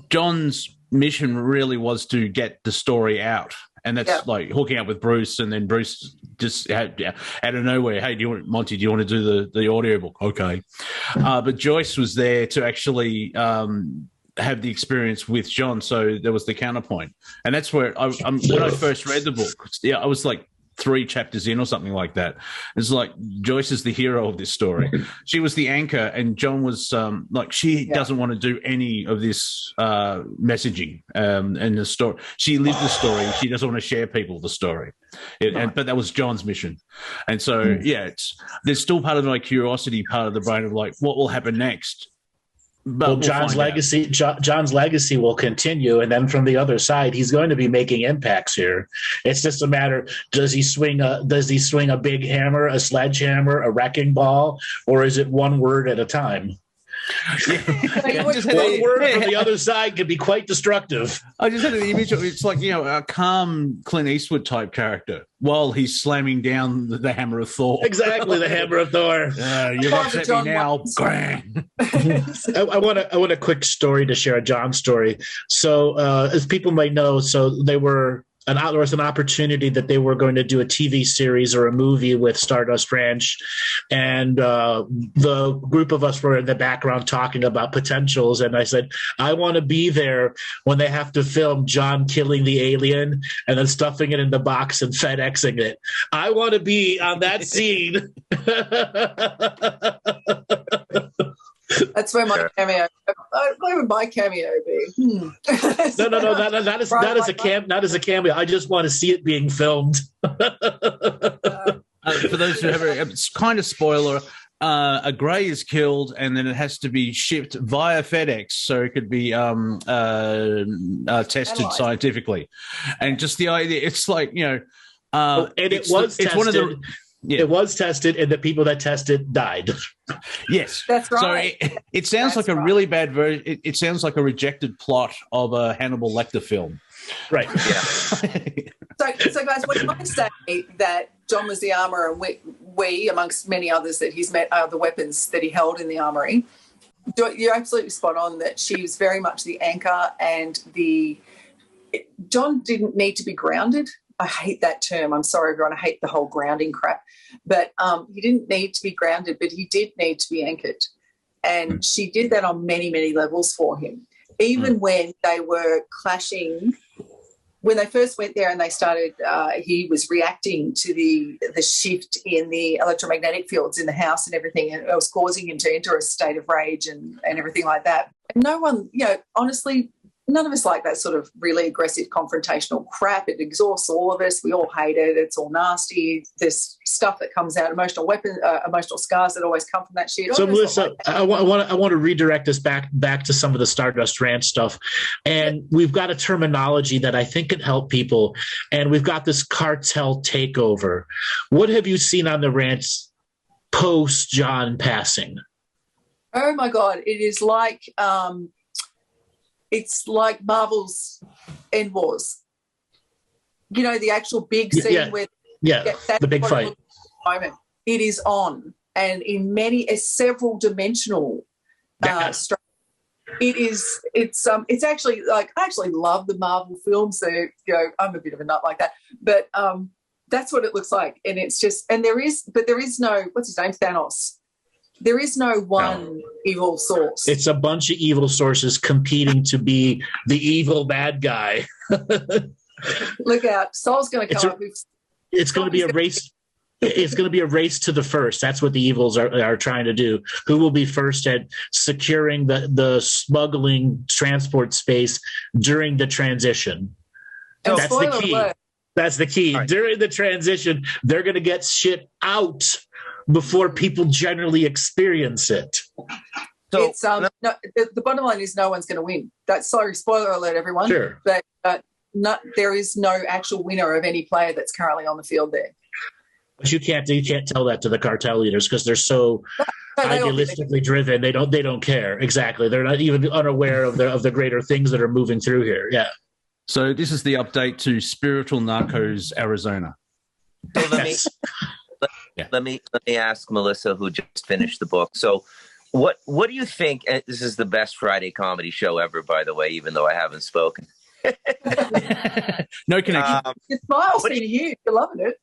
John's mission really was to get the story out. And that's like hooking up with Bruce, and then Bruce just out of nowhere, hey, Monty, do you want to do the audiobook? Okay. But Joyce was there to actually have the experience with John, so there was the counterpoint. And that's where when I first read the book, I was like 3 chapters in or something like that. It's like Joyce is the hero of this story. She was the anchor, and John was she doesn't want to do any of this messaging and the story. She lived the story. She doesn't want to share people the story. But that was John's mission. And so, there's still part of my curiosity, part of the brain of like, what will happen next? But John's legacy will continue, and then from the other side, he's going to be making impacts here. It's just a matter: does he swing a big hammer, a sledgehammer, a wrecking ball, or is it one word at a time? One word from the other side can be quite destructive. I just had an image of it's like a calm Clint Eastwood type character while he's slamming down the hammer of Thor. Exactly, the hammer of Thor. You've upset me now. I want a quick story to share, a John story. So, as people might know, there was an opportunity that they were going to do a TV series or a movie with Stardust Ranch, and the group of us were in the background talking about potentials, and I said, I want to be there when they have to film John killing the alien and then stuffing it in the box and FedExing it. I want to be on that scene. That's where my cameo. Where would my cameo be? No. Not as a cameo. I just want to see it being filmed. For those who haven't, it's kind of spoiler. A grey is killed, and then it has to be shipped via FedEx, so it could be tested scientifically. And just the idea, it's like it was tested. It was tested, and the people that tested died. Yes, that's right. So it sounds like a really bad version. It sounds like a rejected plot of a Hannibal Lecter film. Right. Yeah. so guys, when I say that John was the armourer, and we, amongst many others that he's met, are the weapons that he held in the armoury, you're absolutely spot on that she was very much the anchor, and John didn't need to be grounded. I hate that term. I'm sorry, everyone. I hate the whole grounding crap. But he didn't need to be grounded, but he did need to be anchored. And she did that on many, many levels for him. Even when they were clashing, when they first went there and they started, he was reacting to the shift in the electromagnetic fields in the house and everything, and it was causing him to enter a state of rage and everything like that. And no one, honestly, none of us like that sort of really aggressive confrontational crap. It exhausts all of us. We all hate it. It's all nasty. There's stuff that comes out, emotional scars that always come from that shit. So, Mellissa, I want to redirect us back to some of the Stardust Ranch stuff. And we've got a terminology that I think can help people. And we've got this cartel takeover. What have you seen on the ranch post John passing? Oh, my God. It is like... it's like Marvel's End Wars. The actual big scene where the big fight. Moment. It is on, and in several dimensional structure. It's actually like, I actually love the Marvel films. I'm a bit of a nut like that, but that's what it looks like, and it's just, and there is no, what's his name, Thanos. There is no one evil source. It's a bunch of evil sources competing to be the evil bad guy. Look out. Saul's going to come up. It's going to be a race. It's going to be a race to the first. That's what the evils are trying to do. Who will be first at securing the smuggling transport space during the transition? And that's the key. Alert. That's the key. Right. During the transition, they're going to get shit out before people generally experience it. So it's the bottom line is no one's going to win. Sorry, spoiler alert, everyone. Sure. But there is no actual winner of any player that's currently on the field there. But you can't tell that to the cartel leaders because they're so idealistically driven. They don't care. Exactly. They're not even unaware of the greater things that are moving through here. Yeah. So this is the update to Spiritual Narcos Arizona. So let me ask Mellissa, who just finished the book. So what do you think? And this is the best Friday comedy show ever, by the way, even though I haven't spoken. No connection. Your smile's been huge. You're loving it.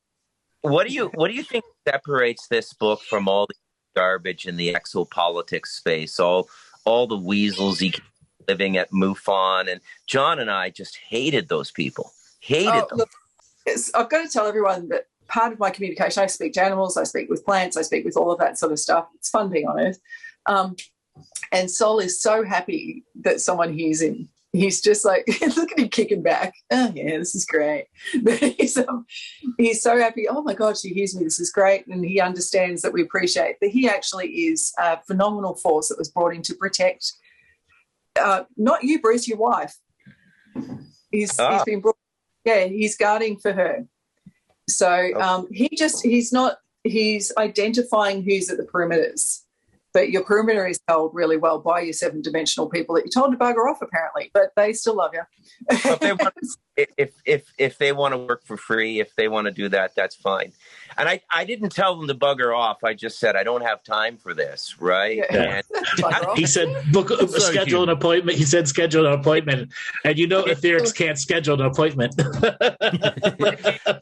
What do you think separates this book from all the garbage in the exopolitics space? All the weasels living at MUFON, and John and I just hated those people. Hated them. Look, I've got to tell everyone that part of my communication, I speak to animals, I speak with plants, I speak with all of that sort of stuff. It's fun being on Earth. And Sol is so happy that someone hears him. He's just like, look at him kicking back. Oh, yeah, this is great. But he's so happy. Oh, my God, she hears me. This is great. And he understands that we appreciate that he actually is a phenomenal force that was brought in to protect, not you, Bruce, your wife. He's been brought, he's guarding for her. So he's identifying who's at the perimeters. But your perimeter is held really well by your 7-dimensional people that you told to bugger off, apparently, but they still love you. If they want to work for free, if they want to do that, that's fine. And I didn't tell them to bugger off. I just said I don't have time for this, right? Yeah. And he said, schedule an appointment. He said, schedule an appointment. And etherics can't schedule an appointment.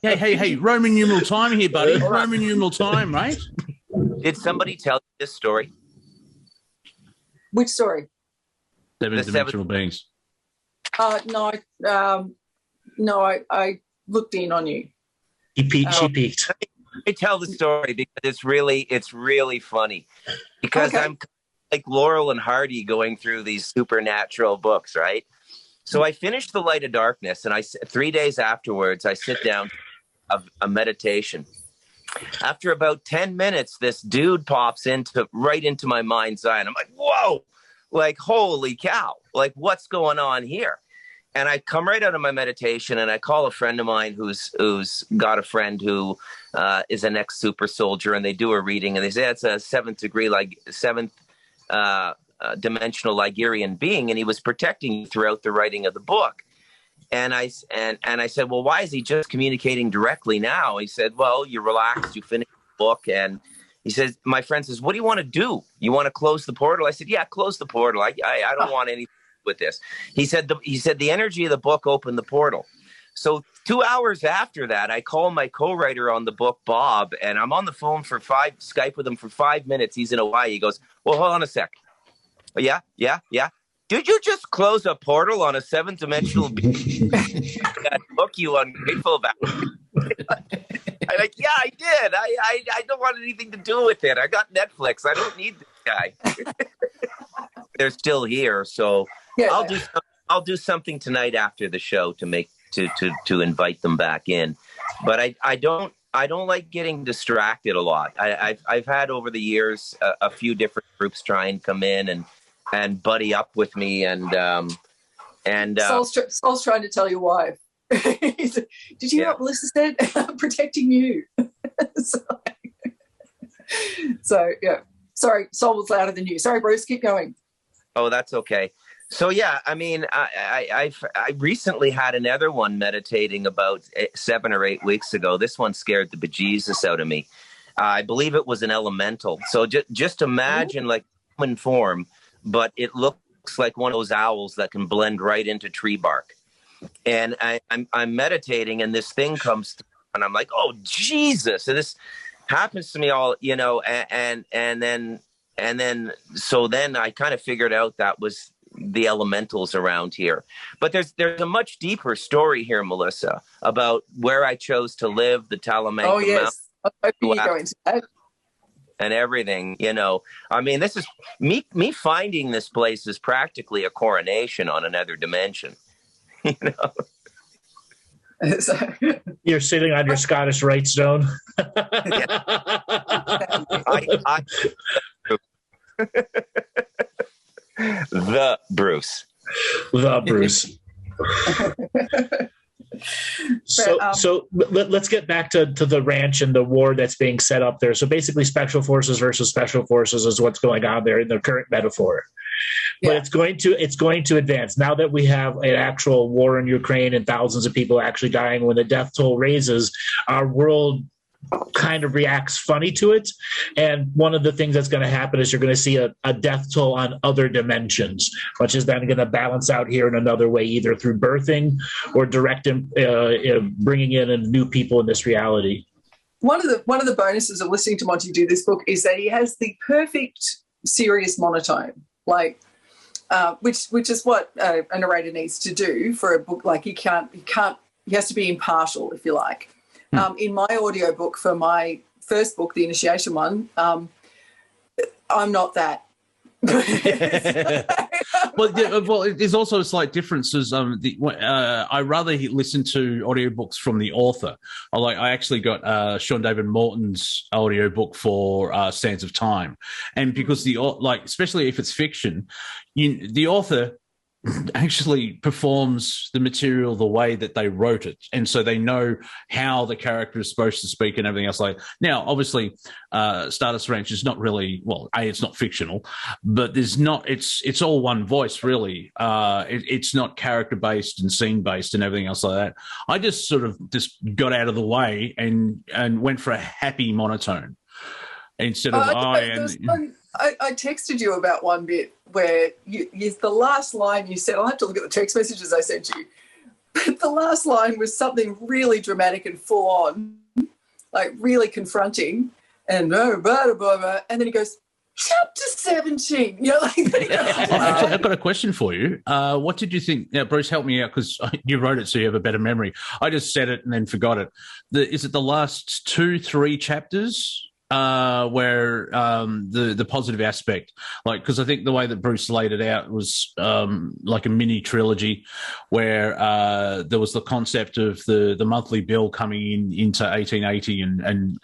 hey, Roman numeral time here, buddy. Roman numeral time, right? Did somebody tell you this story? Which story? 7-dimensional beings. No, I looked in on you. She peeked. Let me tell the story because it's really funny. Because I'm like Laurel and Hardy going through these supernatural books, right? So I finished The Light of Darkness, and 3 days afterwards, I sit down a meditation. After about 10 minutes, this dude pops right into my mind's eye. And I'm like, whoa, like, holy cow, like, what's going on here? And I come right out of my meditation and I call a friend of mine who's got a friend who is an ex-super soldier, and they do a reading and they say it's a seventh dimensional Ligurian being, and he was protecting you throughout the writing of the book. And I said, well, why is he just communicating directly now? He said, well, you're relaxed, you finished the book. And he says, my friend says, what do you want to do? You want to close the portal? I said, yeah, close the portal. I don't want anything with this. He said, the energy of the book opened the portal. So 2 hours after that, I call my co-writer on the book, Bob, and I'm on the phone Skype with him for 5 minutes. He's in Hawaii. He goes, well, hold on a sec. Yeah. Did you just close a portal on a 7-dimensional being? That book you ungrateful about? I'm like, yeah, I did. I don't want anything to do with it. I got Netflix. I don't need this guy. They're still here, so I'll do something tonight after the show to invite them back in. But I don't like getting distracted a lot. I've had over the years a few different groups try and come in and buddy up with me, and Sol's trying to tell your wife. Did you hear what Mellissa said? I'm protecting you. so yeah. Sorry, Sol was louder than you. Sorry, Bruce, keep going. Oh, that's okay. So yeah, I mean, I recently had another one meditating about 7 or 8 weeks ago. This one scared the bejesus out of me. I believe it was an elemental. So just imagine like human form, but it looks like one of those owls that can blend right into tree bark. And I'm meditating, and this thing comes through, and I'm like, oh Jesus! And this happens to me all, and then I kind of figured out that was the elementals around here. But there's a much deeper story here, Mellissa, about where I chose to live, the Talamanca Oh yes, I hope you go into that. And everything, I mean, this is me finding this place is practically a coronation on another dimension. You're sitting on your Scottish Rite Stone. The Bruce. So let's get back to the ranch and the war that's being set up there. So basically, special forces versus special forces is what's going on there in the current metaphor. But it's going to advance now that we have an actual war in Ukraine and thousands of people actually dying. When the death toll raises, our world kind of reacts funny to it. And one of the things that's going to happen is you're going to see a death toll on other dimensions, which is then going to balance out here in another way, either through birthing or bringing in new people in this reality. One of the bonuses of listening to Monty do this book is that he has the perfect serious monotone, like which is what a narrator needs to do for a book. Like he has to be impartial, if you like. In my audiobook for my first book, the initiation one, I'm not that. Well, there's also slight differences. I rather listen to audiobooks from the author. I actually got Sean David Morton's audiobook for Sands of Time, and because especially if it's fiction, the author actually performs the material the way that they wrote it, and so they know how the character is supposed to speak and everything else. Now, obviously, Stardust Ranch is not really it's not fictional, but it's all one voice really. It's not character based and scene based and everything else like that. I just sort of got out of the way and went for a happy monotone instead of I texted you about one bit where the last line you said, I'll have to look at the text messages I sent you, but the last line was something really dramatic and full on, like really confronting, and blah, blah, blah, blah, and then he goes, chapter 17. Actually, I've got a question for you. What did you think? Now, Bruce, help me out because you wrote it so you have a better memory. I just said it and then forgot it. Is it the last 2-3 chapters? Where the positive aspect, because I think the way that Bruce laid it out was like a mini trilogy where there was the concept of the monthly bill coming into 1880 and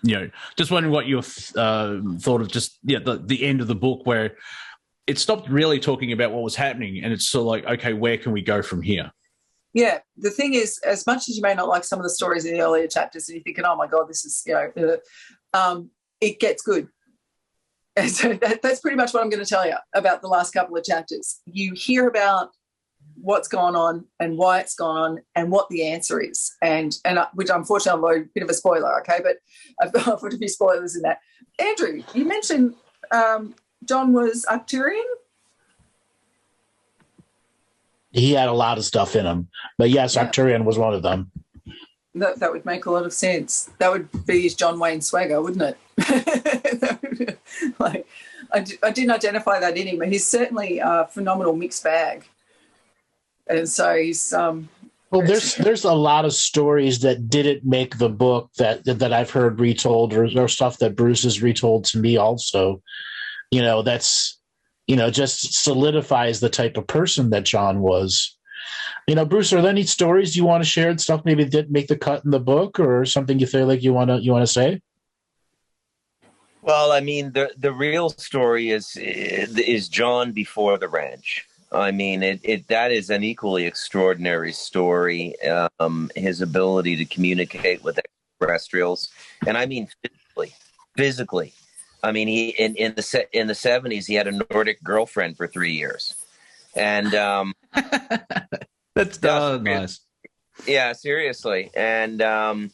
just wondering what you thought of just the end of the book where it stopped really talking about what was happening and it's sort of like, okay, where can we go from here? Yeah, the thing is, as much as you may not like some of the stories in the earlier chapters and you're thinking, oh my God, this is, it gets good. And so that's pretty much what I'm going to tell you about the last couple of chapters. You hear about what's gone on and why it's gone on and what the answer is. And which unfortunately I'm a bit of a spoiler, okay, but I've put a few spoilers in that. Andrew, you mentioned John was Arcturian? He had a lot of stuff in him. But yes, yeah. Arcturian was one of them. That would make a lot of sense. That would be his John Wayne swagger, wouldn't it? I didn't identify that in him, but he's certainly a phenomenal mixed bag. And so he's well, there's a lot of stories that didn't make the book that I've heard retold or stuff that Bruce has retold to me also. That's just solidifies the type of person that John was. Bruce, are there any stories you want to share and stuff maybe didn't make the cut in the book or something you feel like you want to say? Well, I mean, the real story is John before the ranch. I mean, that is an equally extraordinary story. His ability to communicate with extraterrestrials, and I mean physically. I mean, he in the 70s he had a Nordic girlfriend for 3 years, and that's nice. Yeah, seriously, and a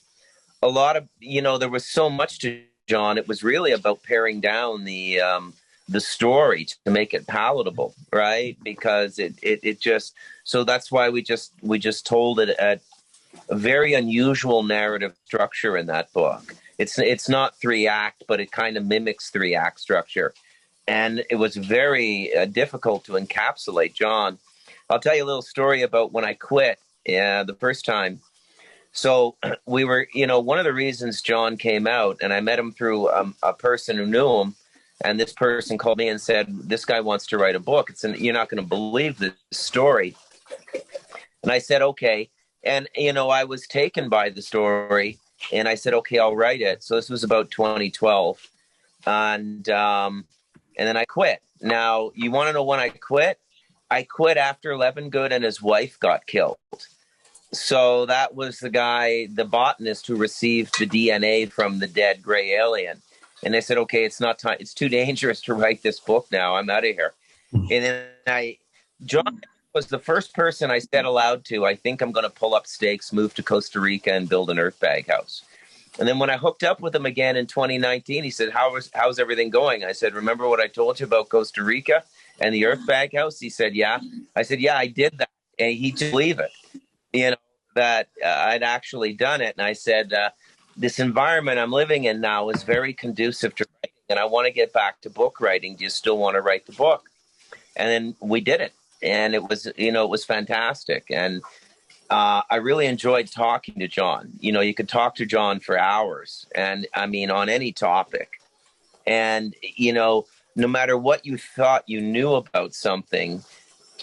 lot of there was so much to John. It was really about paring down the story to make it palatable, right? Because it just so that's why we just told it at a very unusual narrative structure in that book. It's not 3-act, but it kind of mimics 3-act structure, and it was very difficult to encapsulate John. I'll tell you a little story about when I quit the first time. So we were, one of the reasons John came out, and I met him through a person who knew him, and this person called me and said, this guy wants to write a book. You're not going to believe this story. And I said, okay. And, I was taken by the story, and I said, okay, I'll write it. So this was about 2012. And then I quit. Now, you want to know when I quit? I quit after Levengood and his wife got killed. So that was the guy, the botanist, who received the DNA from the dead gray alien. And they said, okay, it's not time. It's too dangerous to write this book now. I'm out of here. And then John was the first person I said aloud to, I think I'm going to pull up stakes, move to Costa Rica and build an earth bag house. And then when I hooked up with him again in 2019, he said, how's everything going? I said, remember what I told you about Costa Rica and the earth bag house? He said, yeah. I said, yeah, I did that. And he didn't believe it, that I'd actually done it. And I said, this environment I'm living in now is very conducive to writing, and I want to get back to book writing. Do you still want to write the book? And then we did it. And it was, it was fantastic. And I really enjoyed talking to John. You know, you could talk to John for hours, and I mean, on any topic. And, you know, no matter what you thought you knew about something,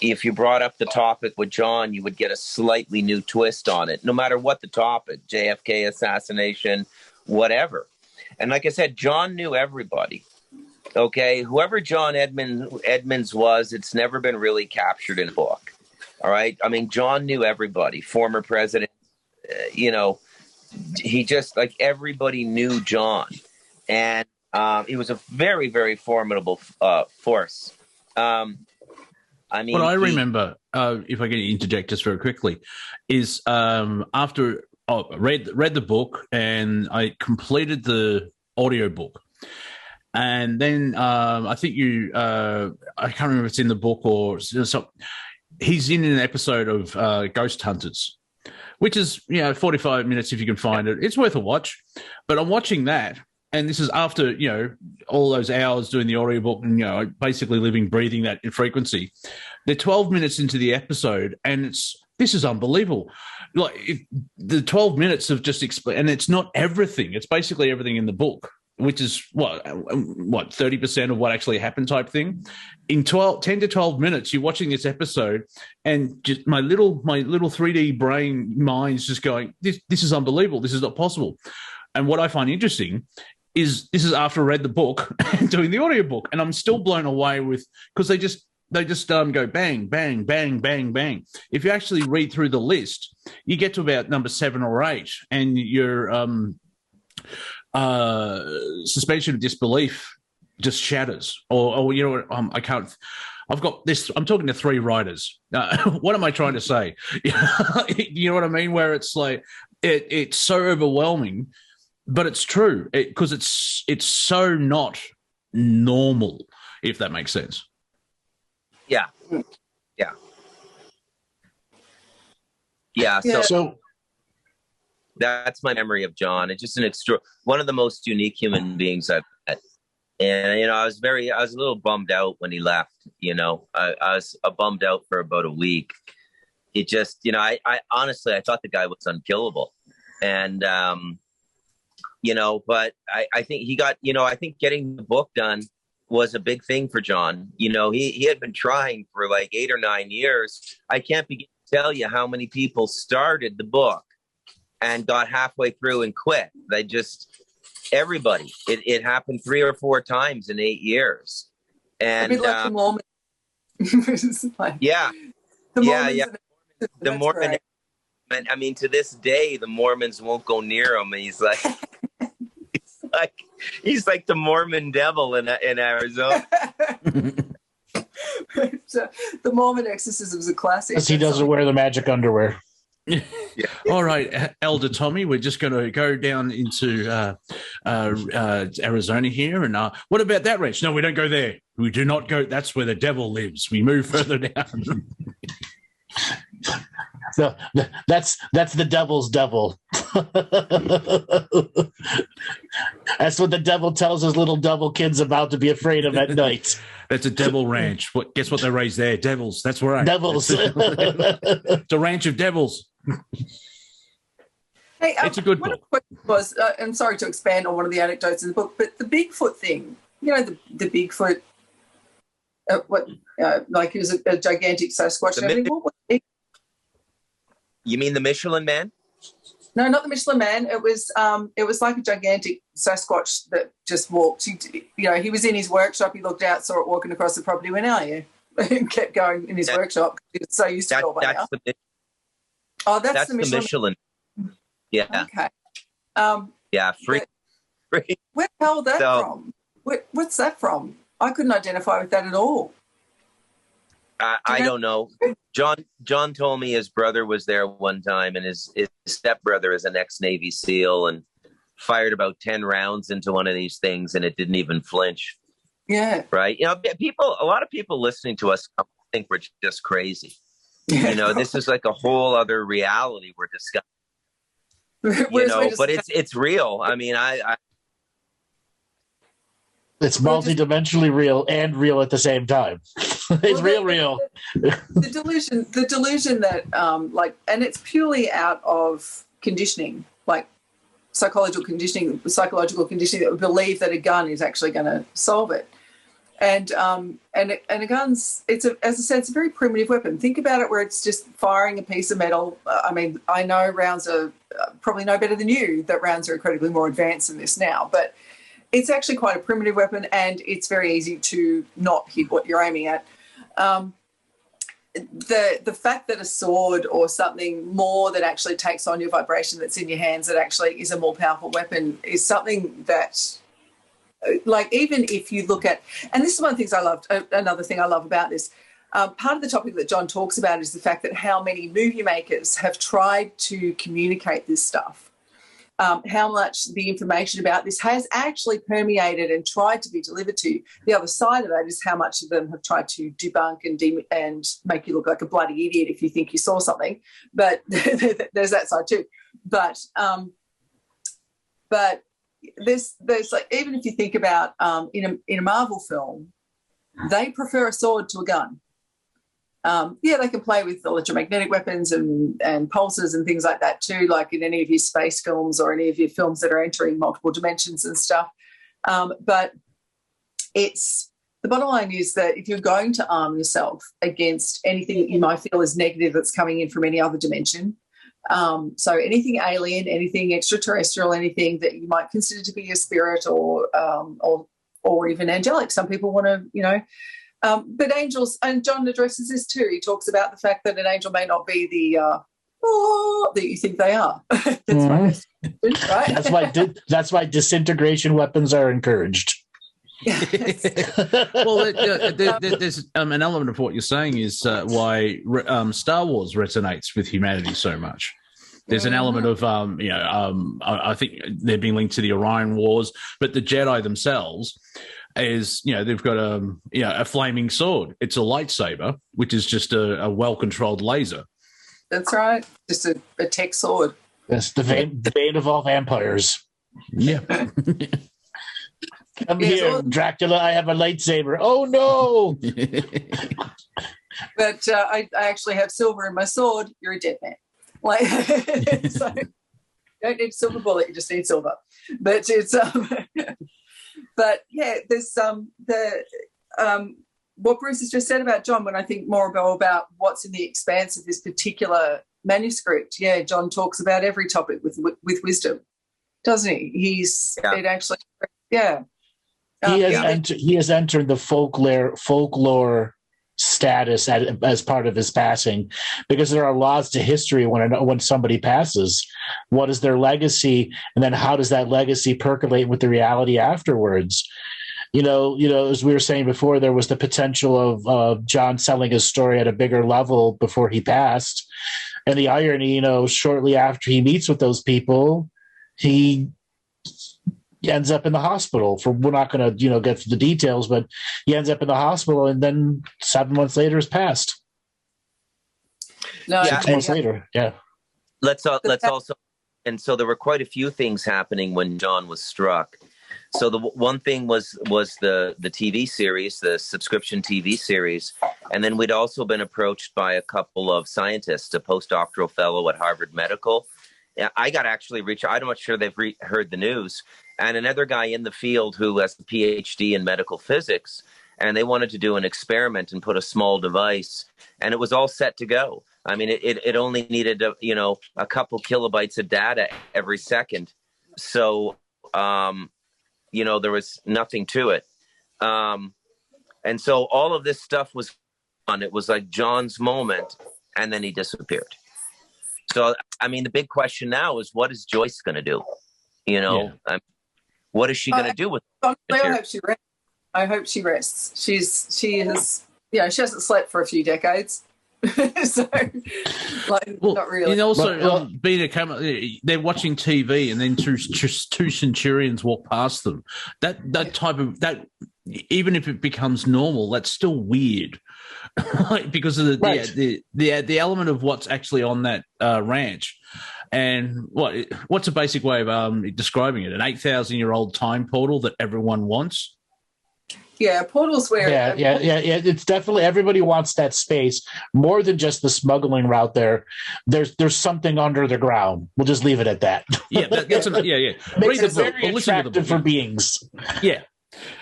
if you brought up the topic with John, you would get a slightly new twist on it, no matter what the topic, JFK assassination, whatever. And like I said, John knew everybody. Okay, whoever John Edmonds was, it's never been really captured in a book. All right. I mean, John knew everybody, former president, you know, he just like everybody knew John. And he was a very, very formidable force. I mean, what I remember, if I can interject just very quickly, is after I read the book and I completed the audiobook. And then I think I can't remember if it's in the book or something. He's in an episode of Ghost Hunters, which is, 45 minutes if you can find it. It's worth a watch. But I'm watching that, and this is after, all those hours doing the audiobook and, basically living, breathing that frequency. They're 12 minutes into the episode, and this is unbelievable. Like the 12 minutes of just explain, and it's not everything. It's basically everything in the book, which is what 30% of what actually happened type thing. In 10 to 12 minutes, you're watching this episode, and just my little 3D brain mind's just going, this is unbelievable. This is not possible. And what I find interesting is this is after I read the book and doing the audiobook, and I'm still blown away with, because they just go bang, bang, bang, bang, bang. If you actually read through the list, you get to about number 7 or 8, and your suspension of disbelief just shatters. Or I can't. I've got this. I'm talking to 3 writers. What am I trying to say? You know what I mean? Where it's like it's so overwhelming, but it's true because it's so not normal. If that makes sense. Yeah. So that's my memory of John. It's just one of the most unique human beings I've met. And, I was a little bummed out when he left, I was bummed out for about a week. It just, I honestly, I thought the guy was unkillable. And, but I think he got, I think getting the book done was a big thing for John. He had been trying for like 8 or 9 years. I can't begin to tell you how many people started the book and got halfway through and quit. Everybody. It happened 3 or 4 times in 8 years. And a bit like the Mormon. The Mormon. I mean, to this day, the Mormons won't go near him. He's like, he's like the Mormon devil in Arizona. The Mormon exorcism is a classic. Because he doesn't wear the magic underwear. Yeah. All right, Elder Tommy, we're just going to go down into Arizona here. And what about that ranch? No, we don't go there. We do not go. That's where the devil lives. We move further down. So that's the devil's devil. That's what the devil tells his little devil kids about to be afraid of at night. That's a devil ranch. Guess what they raise there? Devils. That's right. Devils. It's a ranch of devils. Hey, it's a good book. Was I'm sorry to expand on one of the anecdotes in the book, but the Bigfoot thing, the Bigfoot, like he was a gigantic Sasquatch. You mean the Michelin Man? No, not the Michelin Man. It was like a gigantic Sasquatch that just walked. He was in his workshop. He looked out, saw it walking across the property. Went, "Oh yeah," and kept going in his workshop. He was so used to it all by now. That's the Michelin. Yeah. Okay. Free. Where the hell that from? What's that from? I couldn't identify with that at all. I don't know. John told me his brother was there one time, and his stepbrother is an ex-Navy SEAL and fired about 10 rounds into one of these things, and it didn't even flinch. Yeah. Right. A lot of people listening to us think we're just crazy. Yeah. This is like a whole other reality we're discussing. But it's real. I mean, it's multidimensionally real and real at the same time. It's real. The delusion that and it's purely out of conditioning, like psychological conditioning that we believe that a gun is actually going to solve it. And a gun's, as I said, it's a very primitive weapon. Think about it, where it's just firing a piece of metal. I mean, I know rounds are probably no better than you, that rounds are incredibly more advanced than this now, but it's actually quite a primitive weapon, and it's very easy to not hit what you're aiming at. The fact that a sword or something more that actually takes on your vibration that's in your hands, that actually is a more powerful weapon, is something that, like, even if you look at, and this is one of the things I loved, another thing I love about this, part of the topic that John talks about is the fact that how many movie makers have tried to communicate this stuff, how much the information about this has actually permeated and tried to be delivered to you. The other side of that is how much of them have tried to debunk and make you look like a bloody idiot if you think you saw something. But there's that side too. But there's like, even if you think about in a Marvel film, they prefer a sword to a gun. They can play with electromagnetic weapons and pulses and things like that too, like in any of your space films or any of your films that are entering multiple dimensions and stuff. But it's, the bottom line is that if you're going to arm yourself against anything that you might feel is negative that's coming in from any other dimension, so anything alien, anything extraterrestrial, anything that you might consider to be a spirit or even angelic. Some people want to, but angels, and John addresses this too. He talks about the fact that an angel may not be the that you think they are. That's right. That's why disintegration weapons are encouraged. Well, there's an element of what you're saying is why Star Wars resonates with humanity so much. There's an element of, I think they're being linked to the Orion Wars, but the Jedi themselves is, they've got a flaming sword. It's a lightsaber, which is just a well-controlled laser. That's right. Just a tech sword. That's the bane of all vampires. Yeah. Come here, Dracula, I have a lightsaber. Oh, no! But I actually have silver in my sword. You're a dead man. Like, so you don't need a silver bullet, you just need silver. But it's but yeah, there's what Bruce has just said about John, when I think more about what's in the expanse of this particular manuscript. Yeah, John talks about every topic with wisdom, doesn't he? It actually, yeah. He has entered the folklore status as part of his passing, because there are laws to history when somebody passes. What is their legacy, and then how does that legacy percolate with the reality afterwards? As we were saying before, there was the potential of John selling his story at a bigger level before he passed, and the irony, shortly after he meets with those people, he ends up in the hospital. We're not going to get to the details, but he ends up in the hospital, and then 7 months later has passed. No, 6 months later, yeah. Let's also, and so there were quite a few things happening when John was struck. So the one thing was the TV series, the subscription TV series, and then we'd also been approached by a couple of scientists, a postdoctoral fellow at Harvard Medical. I got actually reached. I'm not sure they've heard the news, and another guy in the field who has a PhD in medical physics, and they wanted to do an experiment and put a small device, and it was all set to go. I mean, it only needed a couple kilobytes of data every second, so there was nothing to it, and so all of this stuff was on. It was like John's moment, and then he disappeared. So, I mean, the big question now is, what is Joyce going to do? What is she going to do with it? I hope she rests. She hasn't slept for a few decades. So, not really. And also, being a camera, they're watching TV, and then two centurions walk past them. That type of that, even if it becomes normal, that's still weird, because of the element of what's actually on that ranch. And what's a basic way of describing it? An 8,000-year-old time portal that everyone wants. Yeah, portals where Yeah. It's definitely, everybody wants that space more than just the smuggling route there. There's something under the ground. We'll just leave it at that. Yeah, that's yeah. Makes Read it the book very or listen to the attractive book. for beings. Yeah.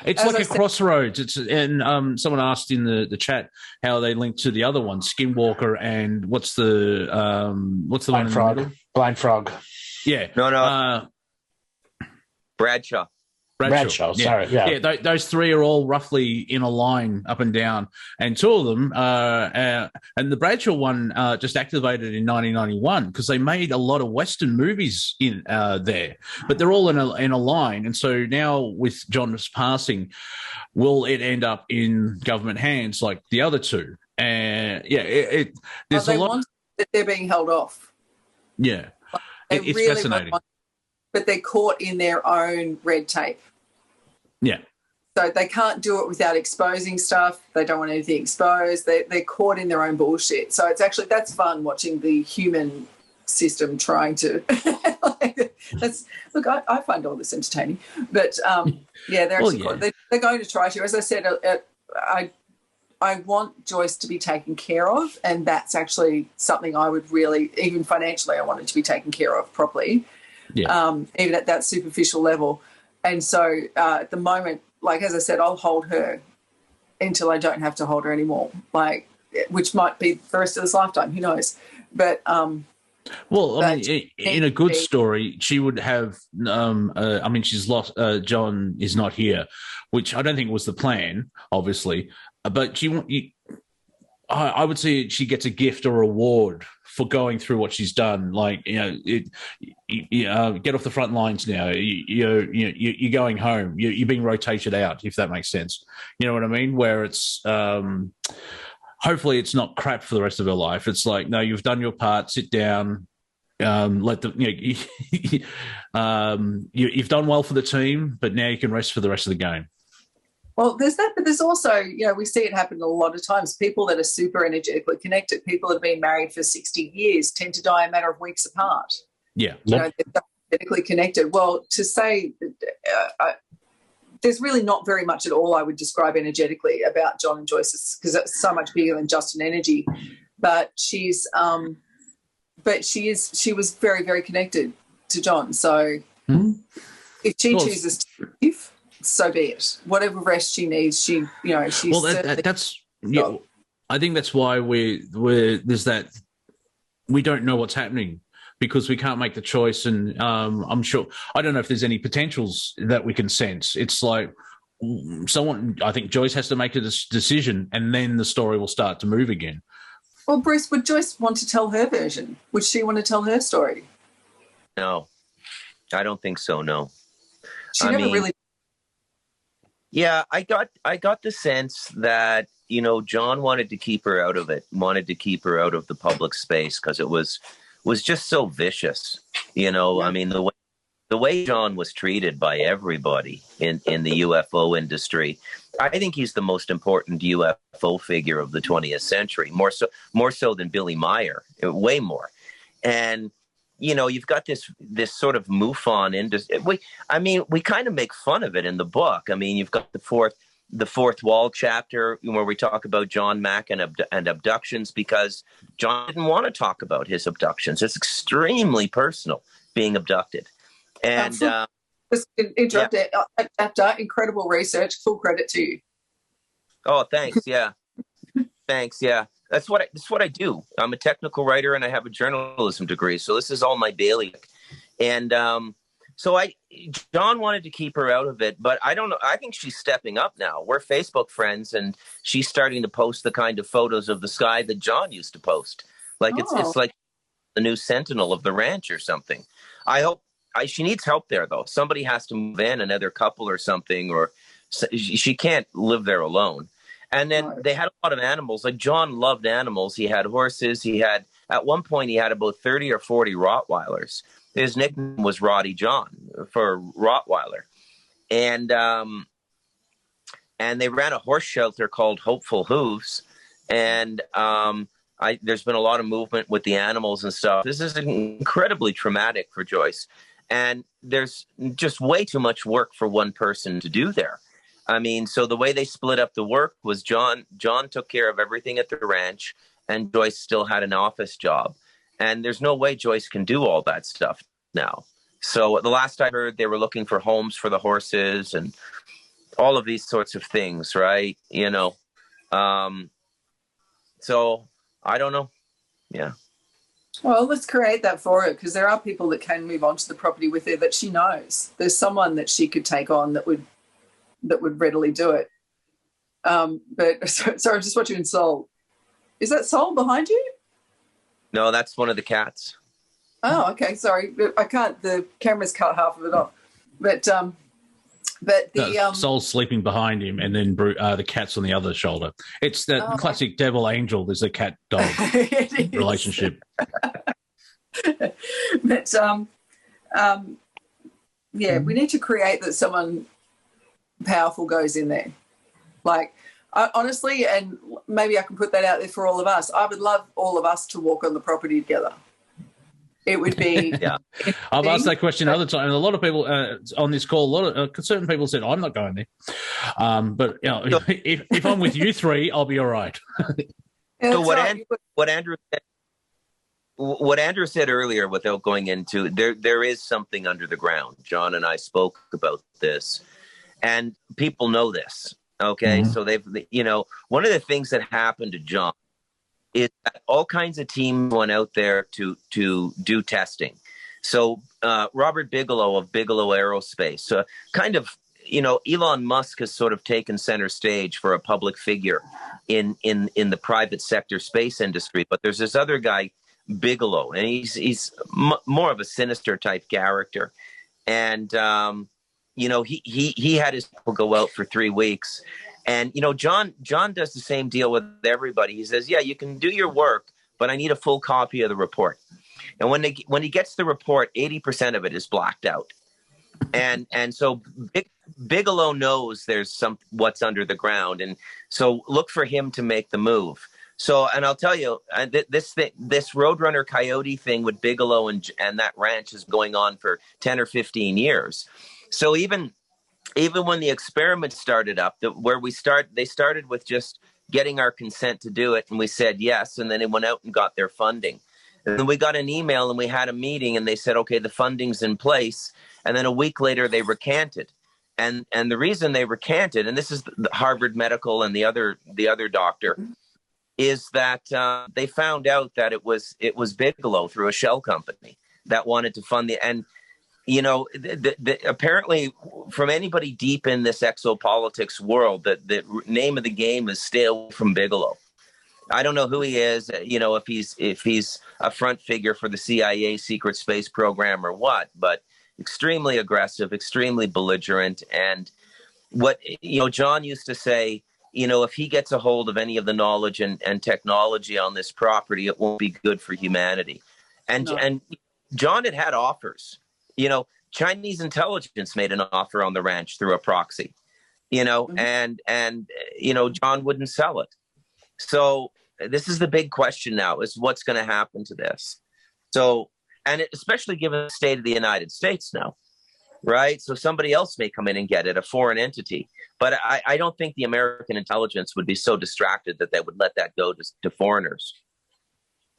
It's As like I a said- crossroads. Someone asked in the chat how they link to the other one, Skinwalker, and what's the one Blind in Frog. the middle? Blind Frog. Yeah. No. Bradshaw. Bradshaw, sorry. Yeah. Those three are all roughly in a line up and down, and two of them, and the Bradshaw one just activated in 1991 because they made a lot of Western movies in there, but they're all in a line, and so now with John's passing, will it end up in government hands like the other two? And there's a lot. want that they're being held off. Yeah, They it's really fascinating. but they're caught in their own red tape. Yeah. So they can't do it without exposing stuff. They don't want anything exposed. They're caught in their own bullshit. So that's fun watching the human system trying to I find all this entertaining. But they're actually they're going to try to. As I said, I want Joyce to be taken care of, and that's actually something I would really, even financially, I want it to be taken care of properly. Yeah. Even at that superficial level. And so at the moment, like as I said, I'll hold her until I don't have to hold her anymore, which might be the rest of this lifetime, who knows. But in a good story, she would have she's lost, John is not here, which I don't think was the plan, obviously, but I would say she gets a gift or reward for going through what she's done. Like, get off the front lines now. You're going home. You're being rotated out, if that makes sense. You know what I mean? Where it's hopefully it's not crap for the rest of her life. It's like, no, you've done your part. Sit down. You've done well for the team, but now you can rest for the rest of the game. Well, there's that, but there's also, we see it happen a lot of times. People that are super energetically connected, people that have been married for 60 years tend to die a matter of weeks apart. Yeah. They're energetically connected. Well, to say there's really not very much at all I would describe energetically about John and Joyce, because it's so much bigger than just an energy. But she was very, very connected to John. So if she chooses to leave, so be it. Whatever rest she needs, she's that's I think that's why there's that we don't know what's happening because we can't make the choice, and I'm sure I don't know if there's any potentials that we can sense. It's like I think Joyce has to make a decision, and then the story will start to move again. Well, Bruce, would Joyce want to tell her version? Would she want to tell her story? No, I don't think so. No, she never really. Yeah, I got the sense that, John wanted to keep her out of it, wanted to keep her out of the public space because it was just so vicious. I mean, the way John was treated by everybody in the UFO industry, I think he's the most important UFO figure of the 20th century, more so than Billy Meyer, way more. And you've got this sort of MUFON industry. We kind of make fun of it in the book. I mean, you've got the fourth wall chapter where we talk about John Mack and abductions because John didn't want to talk about his abductions. It's extremely personal, being abducted. And just interrupt it. Chapter, incredible research. Full credit to you. Oh, thanks. Yeah, thanks. Yeah. That's what I do. I'm a technical writer and I have a journalism degree. So this is all my daily. And John wanted to keep her out of it, but I don't know. I think she's stepping up now. We're Facebook friends and she's starting to post the kind of photos of the sky that John used to post. Like it's like the new sentinel of the ranch or something. She needs help there though. Somebody has to move in, another couple or something, or she can't live there alone. And then they had a lot of animals. Like John loved animals. He had horses. At one point, he had about 30 or 40 Rottweilers. His nickname was Roddy John for Rottweiler. And they ran a horse shelter called Hopeful Hooves. And there's been a lot of movement with the animals and stuff. This is incredibly traumatic for Joyce. And there's just way too much work for one person to do there. I mean, so the way they split up the work was John took care of everything at the ranch, and Joyce still had an office job. And there's no way Joyce can do all that stuff now. So the last I heard, they were looking for homes for the horses and all of these sorts of things, right? You know, so I don't know. Yeah. Well, let's create that for her, because there are people that can move on to the property with her that she knows. There's someone that she could take on that would readily do it. But sorry, I'm just watching Soul. Is that Soul behind you? No, that's one of the cats. Oh, okay. Sorry, I can't. The camera's cut half of it off. But the Soul's sleeping behind him, and then the cat's on the other shoulder. It's that classic devil angel. There's a cat dog relationship. But yeah, we need to create that someone powerful goes in there. Like, honestly, and maybe I can put that out there for all of us. I would love all of us to walk on the property together. It would be. Yeah. I've asked that question other time, and a lot of people on this call, a lot of certain people said, "I'm not going there." But you know, if I'm with you three, I'll be all right. So what Andrew said earlier, without going into there is something under the ground. John and I spoke about this, and people know this. Okay, Mm-hmm. so they've, you know, one of the things that happened to John is that all kinds of teams went out there to do testing. So Robert Bigelow of Bigelow Aerospace, kind of, you know, Elon Musk has sort of taken center stage for a public figure in the private sector space industry. But there's this other guy, Bigelow, and he's more of a sinister type character. And you know, he had his people go out for 3 weeks. And, you know, John does the same deal with everybody. He says, yeah, you can do your work, but I need a full copy of the report. And when he gets the report, 80% of it is blacked out. And so Bigelow knows there's what's under the ground. And so look for him to make the move. So, and I'll tell you, this Roadrunner Coyote thing with Bigelow and that ranch is going on for 10 or 15 years. So even when the experiment started up, they started with just getting our consent to do it, and we said yes, and then they went out and got their funding. And then we got an email, and we had a meeting, and they said, okay, the funding's in place. And then a week later, they recanted. And the reason they recanted, and this is the Harvard Medical and the other doctor, is that they found out that it was Bigelow through a shell company that wanted to fund and. You know, apparently from anybody deep in this exopolitics world, the name of the game is stay away from Bigelow. I don't know who he is, you know, if he's a front figure for the CIA secret space program or what, but extremely aggressive, extremely belligerent. And what, you know, John used to say, you know, if he gets a hold of any of the knowledge and technology on this property, it won't be good for humanity. And John had offers. You know, Chinese intelligence made an offer on the ranch through a proxy, you know, and you know, John wouldn't sell it. So this is the big question now, is what's going to happen to this? So, and especially given the state of the United States now, right? So somebody else may come in and get it, a foreign entity. But I don't think the American intelligence would be so distracted that they would let that go to foreigners.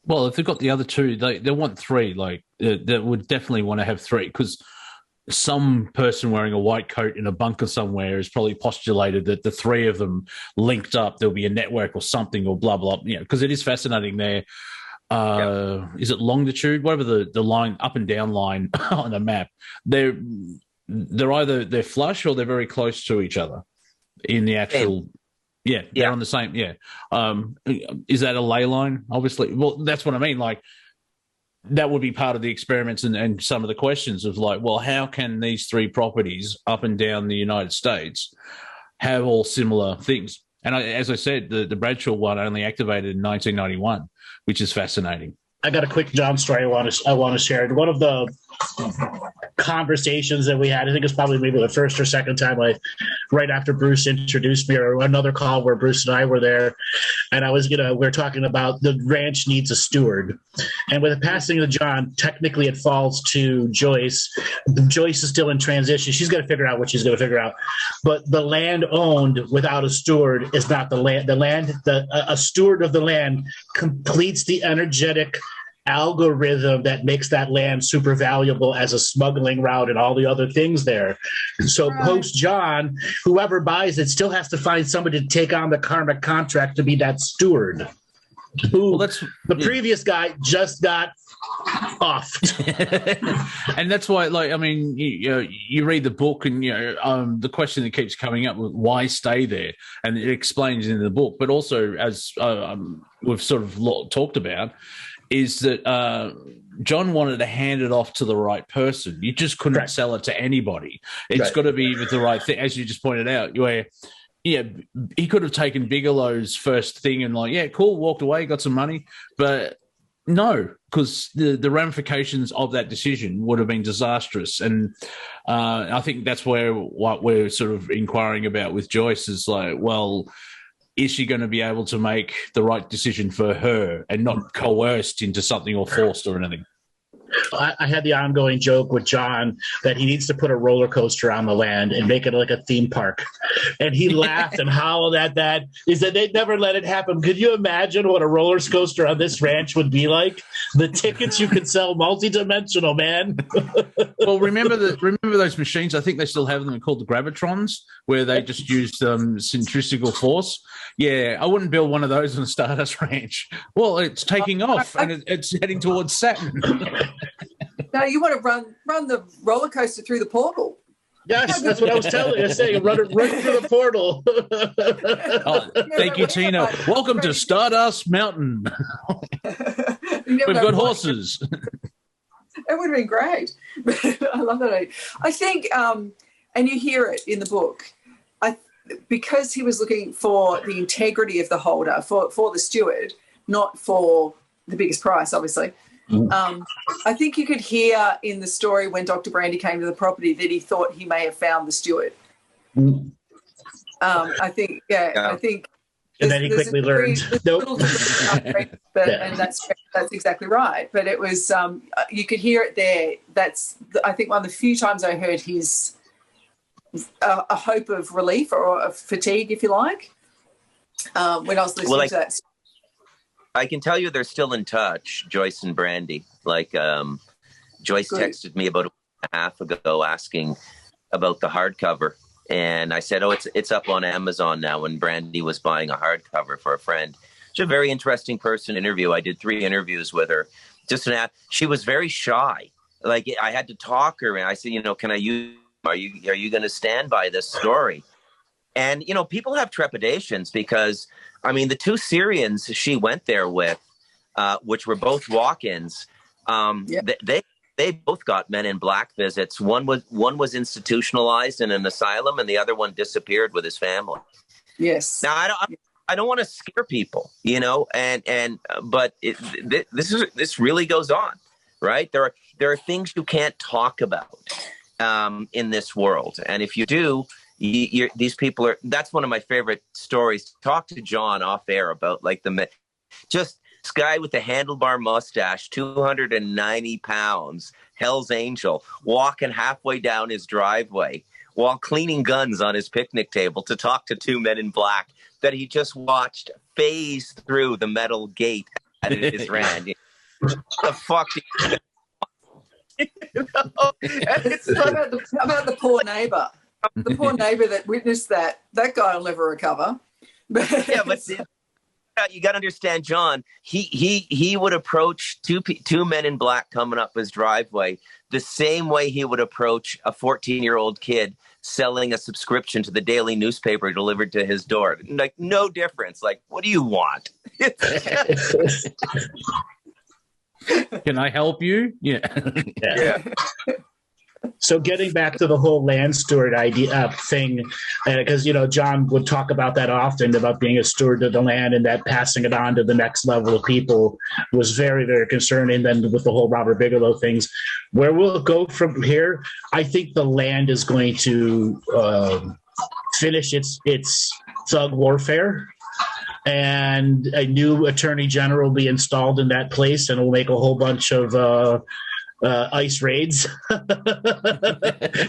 Well, if they've got the other two, they want three. Like, they would definitely want to have three, because some person wearing a white coat in a bunker somewhere has probably postulated that the three of them linked up, there'll be a network or something, or blah, blah, you know, because it is fascinating there. Is it longitude? Whatever the line, up and down line on a map, they're either they're flush or they're very close to each other in the actual... Yeah, they're on the same. Yeah. Is that a ley line? Obviously. Well, that's what I mean. Like, that would be part of the experiments and some of the questions of like, well, how can these three properties up and down the United States have all similar things? And as I said, the Bradshaw one only activated in 1991, which is fascinating. I got a quick John story I want to share. One of the conversations that we had. I think it's probably maybe the first or second time, right after Bruce introduced me, or another call where Bruce and I were there, and we're talking about the ranch needs a steward. And with the passing of John, technically it falls to Joyce. Joyce is still in transition. She's going to figure out what she's going to figure out. But the land owned without a steward is not the land. A steward of the land completes the energetic algorithm that makes that land super valuable as a smuggling route and all the other things there. So post John, whoever buys it still has to find somebody to take on the karmic contract to be that steward. Previous guy just got offed. And that's why, you read the book, and the question that keeps coming up: why stay there? And it explains in the book, but also as we've sort of talked about, is that John wanted to hand it off to the right person. You just couldn't sell it to anybody. It's got to be with the right thing, as you just pointed out. Where, he could have taken Bigelow's first thing and cool, walked away, got some money, but no, because the ramifications of that decision would have been disastrous. And I think that's what we're sort of inquiring about with Joyce is is she going to be able to make the right decision for her and not coerced into something or forced or anything? I had the ongoing joke with John that he needs to put a roller coaster on the land and make it like a theme park. And he laughed and howled at that. He said they'd never let it happen. Could you imagine what a roller coaster on this ranch would be like? The tickets you could sell multi-dimensional, man. Well, remember those machines? I think they still have them called the gravitrons, where they just use centrifugal force. Yeah, I wouldn't build one of those on a Stardust Ranch. Well, it's taking off and it's heading towards Saturn. No, you want to run the roller coaster through the portal. Yes, that's what I was telling you. I was saying, run it right through the portal. Thank you, Tina. Welcome to Stardust Mountain. We've got horses. It would have been great. I love that. I think, and you hear it in the book, because he was looking for the integrity of the holder, for the steward, not for the biggest price, obviously. I think you could hear in the story when Dr. Brandy came to the property that he thought he may have found the steward. I think. And then he quickly learned. Nope. And that's exactly right. But it was, you could hear it there. That's, I think, one of the few times I heard his a hope of relief or of fatigue, if you like, when I was listening to that. I can tell you they're still in touch, Joyce and Brandy. Joyce texted me about a week and a half ago asking about the hardcover. And I said, it's up on Amazon now. And Brandy was buying a hardcover for a friend. She's a very interesting person interview. I did 3 interviews with her. She was very shy. I had to talk her. And I said, can I use, are you going to stand by this story? And, people have trepidations because, the 2 Syrians she went there with, which were both walk-ins, they both got Men in Black visits. One was institutionalized in an asylum, and the other one disappeared with his family. Yes. Now I don't want to scare people, but this really goes on, right? There are things you can't talk about in this world, and if you do. These people are. That's one of my favorite stories. Talk to John off air about just this guy with a handlebar mustache, 290 pounds, Hell's Angel, walking halfway down his driveway while cleaning guns on his picnic table to talk to 2 men in black that he just watched phase through the metal gate at his ranch. The fuck. It's about the poor neighbor. The poor neighbor that witnessed that guy will never recover. But you got to understand, John. He would approach two men in black coming up his driveway the same way he would approach a 14-year-old kid selling a subscription to the daily newspaper delivered to his door. No difference. What do you want? Can I help you? Yeah. So getting back to the whole land steward idea thing, because John would talk about that often, about being a steward of the land and that passing it on to the next level of people was very, very concerning. Then with the whole Robert Bigelow things, where will it go from here? I think the land is going to finish its thug warfare, and a new attorney general will be installed in that place, and will make a whole bunch of ICE raids,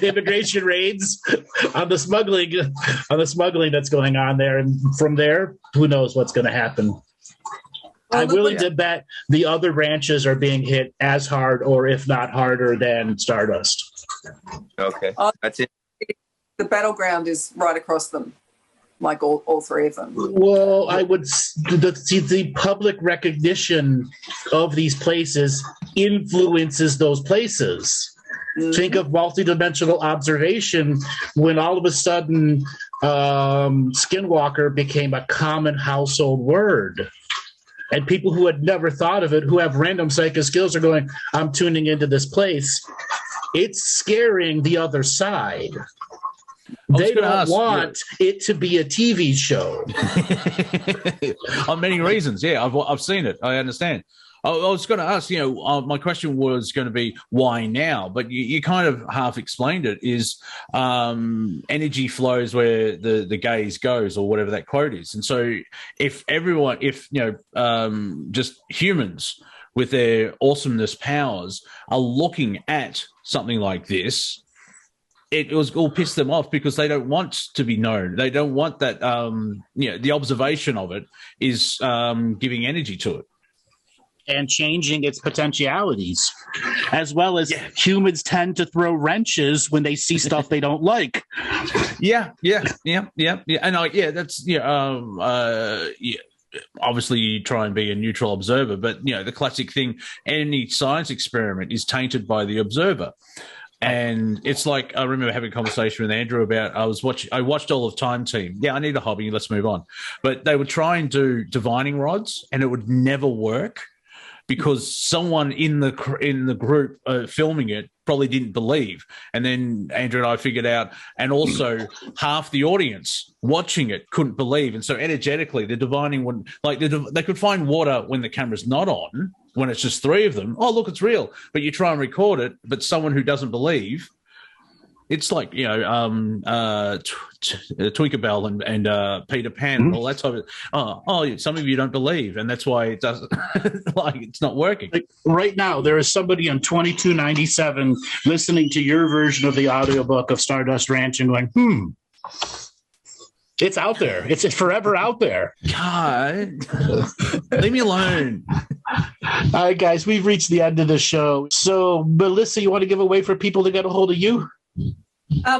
immigration raids on the smuggling that's going on there, and from there, who knows what's going to happen. I'm willing to bet the other ranches are being hit as hard, or if not harder, than Stardust. Okay, that's it. The battleground is right across them, like all three of them. Well, I would the public recognition of these places influences those places. Mm-hmm. Think of multidimensional observation when all of a sudden Skinwalker became a common household word. And people who had never thought of it, who have random psychic skills, are going, I'm tuning into this place. It's scaring the other side. They don't want it to be a TV show. On many reasons, yeah. I've seen it. I understand. I was going to ask, my question was going to be why now, but you kind of half explained it. Is energy flows where the gaze goes, or whatever that quote is. And so if just humans with their awesomeness powers are looking at something like this, it will piss them off because they don't want to be known. They don't want that, the observation of it is giving energy to it. And changing its potentialities, as well as humans tend to throw wrenches when they see stuff they don't like. Yeah. And that's obviously you try and be a neutral observer, but the classic thing, any science experiment is tainted by the observer. And it's like, I remember having a conversation with Andrew about, I watched all of Time Team. Yeah, I need a hobby. Let's move on. But they would try and do divining rods, and it would never work because someone in the group filming it probably didn't believe. And then Andrew and I figured out, and also half the audience watching it couldn't believe. And so energetically, the divining wouldn't, they could find water when the camera's not on, when it's just three of them. Oh, look, it's real. But you try and record it, but someone who doesn't believe, it's like, Tinkerbell and Peter Pan and all that type of, some of you don't believe, and that's why it doesn't, it's not working. Like right now, there is somebody on 2297 listening to your version of the audiobook of Stardust Ranch and going, it's out there. It's forever out there. God, leave me alone. All right, guys, we've reached the end of the show. So, Mellissa, you want to give a way for people to get a hold of you?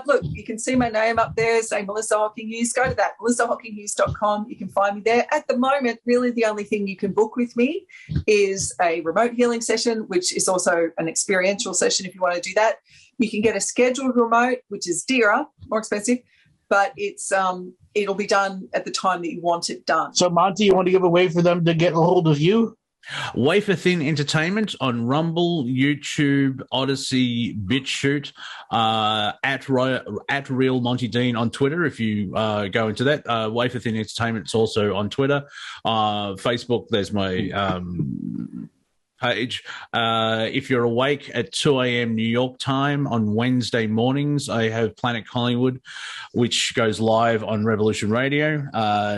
Look, you can see my name up there, say Mellissa Hocking Hughes. Go to that, MelissaHockingHughes.com. You can find me there. At the moment, really the only thing you can book with me is a remote healing session, which is also an experiential session if you want to do that. You can get a scheduled remote, which is dearer, more expensive, but it'll be done at the time that you want it done. So, Monty, you want to give a way for them to get a hold of you? Wafer Thin Entertainment on Rumble, YouTube, Odyssey, BitChute, at Real Monty Dean on Twitter. If you go into that, Wafer Thin Entertainment is also on Twitter. Facebook, there's my page. If you're awake at 2 a.m. New York time on Wednesday mornings, I have Planet Collingwood, which goes live on Revolution Radio.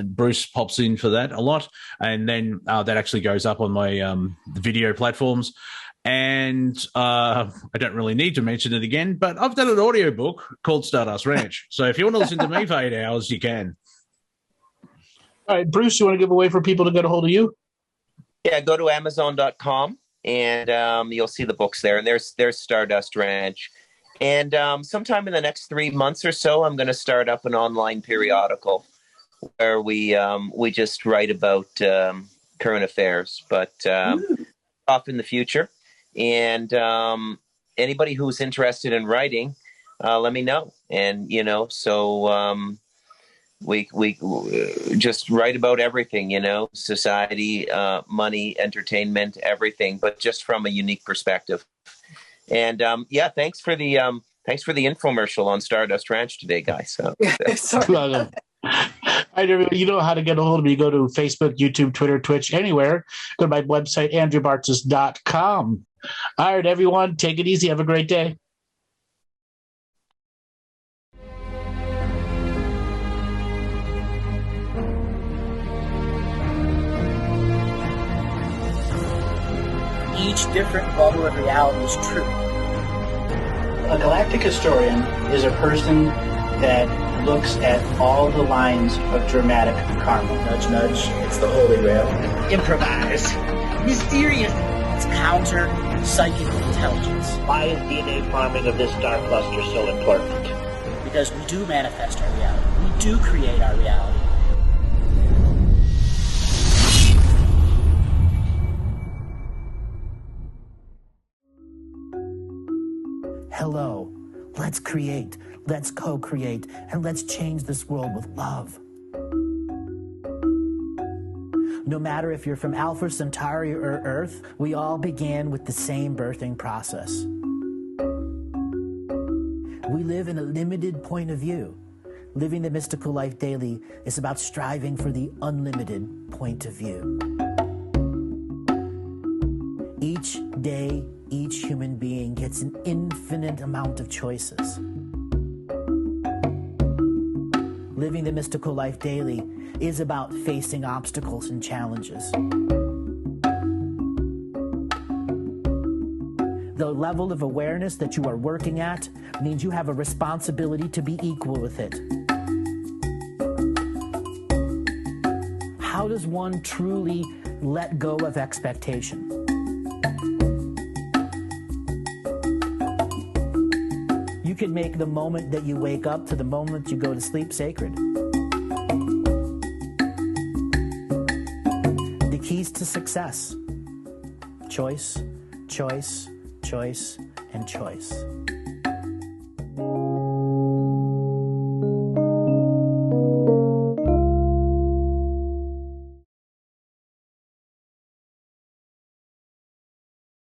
Bruce pops in for that a lot, and then that actually goes up on my video platforms. And I don't really need to mention it again, but I've done an audiobook called Stardust Ranch. So if you want to listen to me for 8 hours, you can. All right, Bruce, you want to give a way for people to get a hold of you? Yeah, go to Amazon.com and you'll see the books there. And there's Stardust Ranch. And sometime in the next 3 months or so, I'm going to start up an online periodical where we just write about current affairs, but off in the future. And anybody who's interested in writing, let me know. And, we just write about everything, society, money, entertainment, everything, but just from a unique perspective. And yeah, thanks for the infomercial on Stardust Ranch today, guys. So Sorry. You know how to get a hold of me. Go to Facebook, YouTube, Twitter, Twitch, anywhere. Go to my website, andrewbartzis.com. All right, everyone, take it easy. Have a great day. Each different bubble of reality is true. A galactic historian is a person that looks at all the lines of dramatic karma. Nudge, nudge. It's the Holy Grail. Improvise. Mysterious. It's counter psychic intelligence. Why is DNA farming of this star cluster so important? Because we do manifest our reality. We do create our reality. Hello. Let's create. Let's co-create. And let's change this world with love. No matter if you're from Alpha Centauri or Earth, we all began with the same birthing process. We live in a limited point of view. Living the mystical life daily is about striving for the unlimited point of view. Each day, each human being gets an infinite amount of choices. Living the mystical life daily is about facing obstacles and challenges. The level of awareness that you are working at means you have a responsibility to be equal with it. How does one truly let go of expectation? You can make the moment that you wake up to the moment you go to sleep sacred. The keys to success: choice, choice, choice, and choice.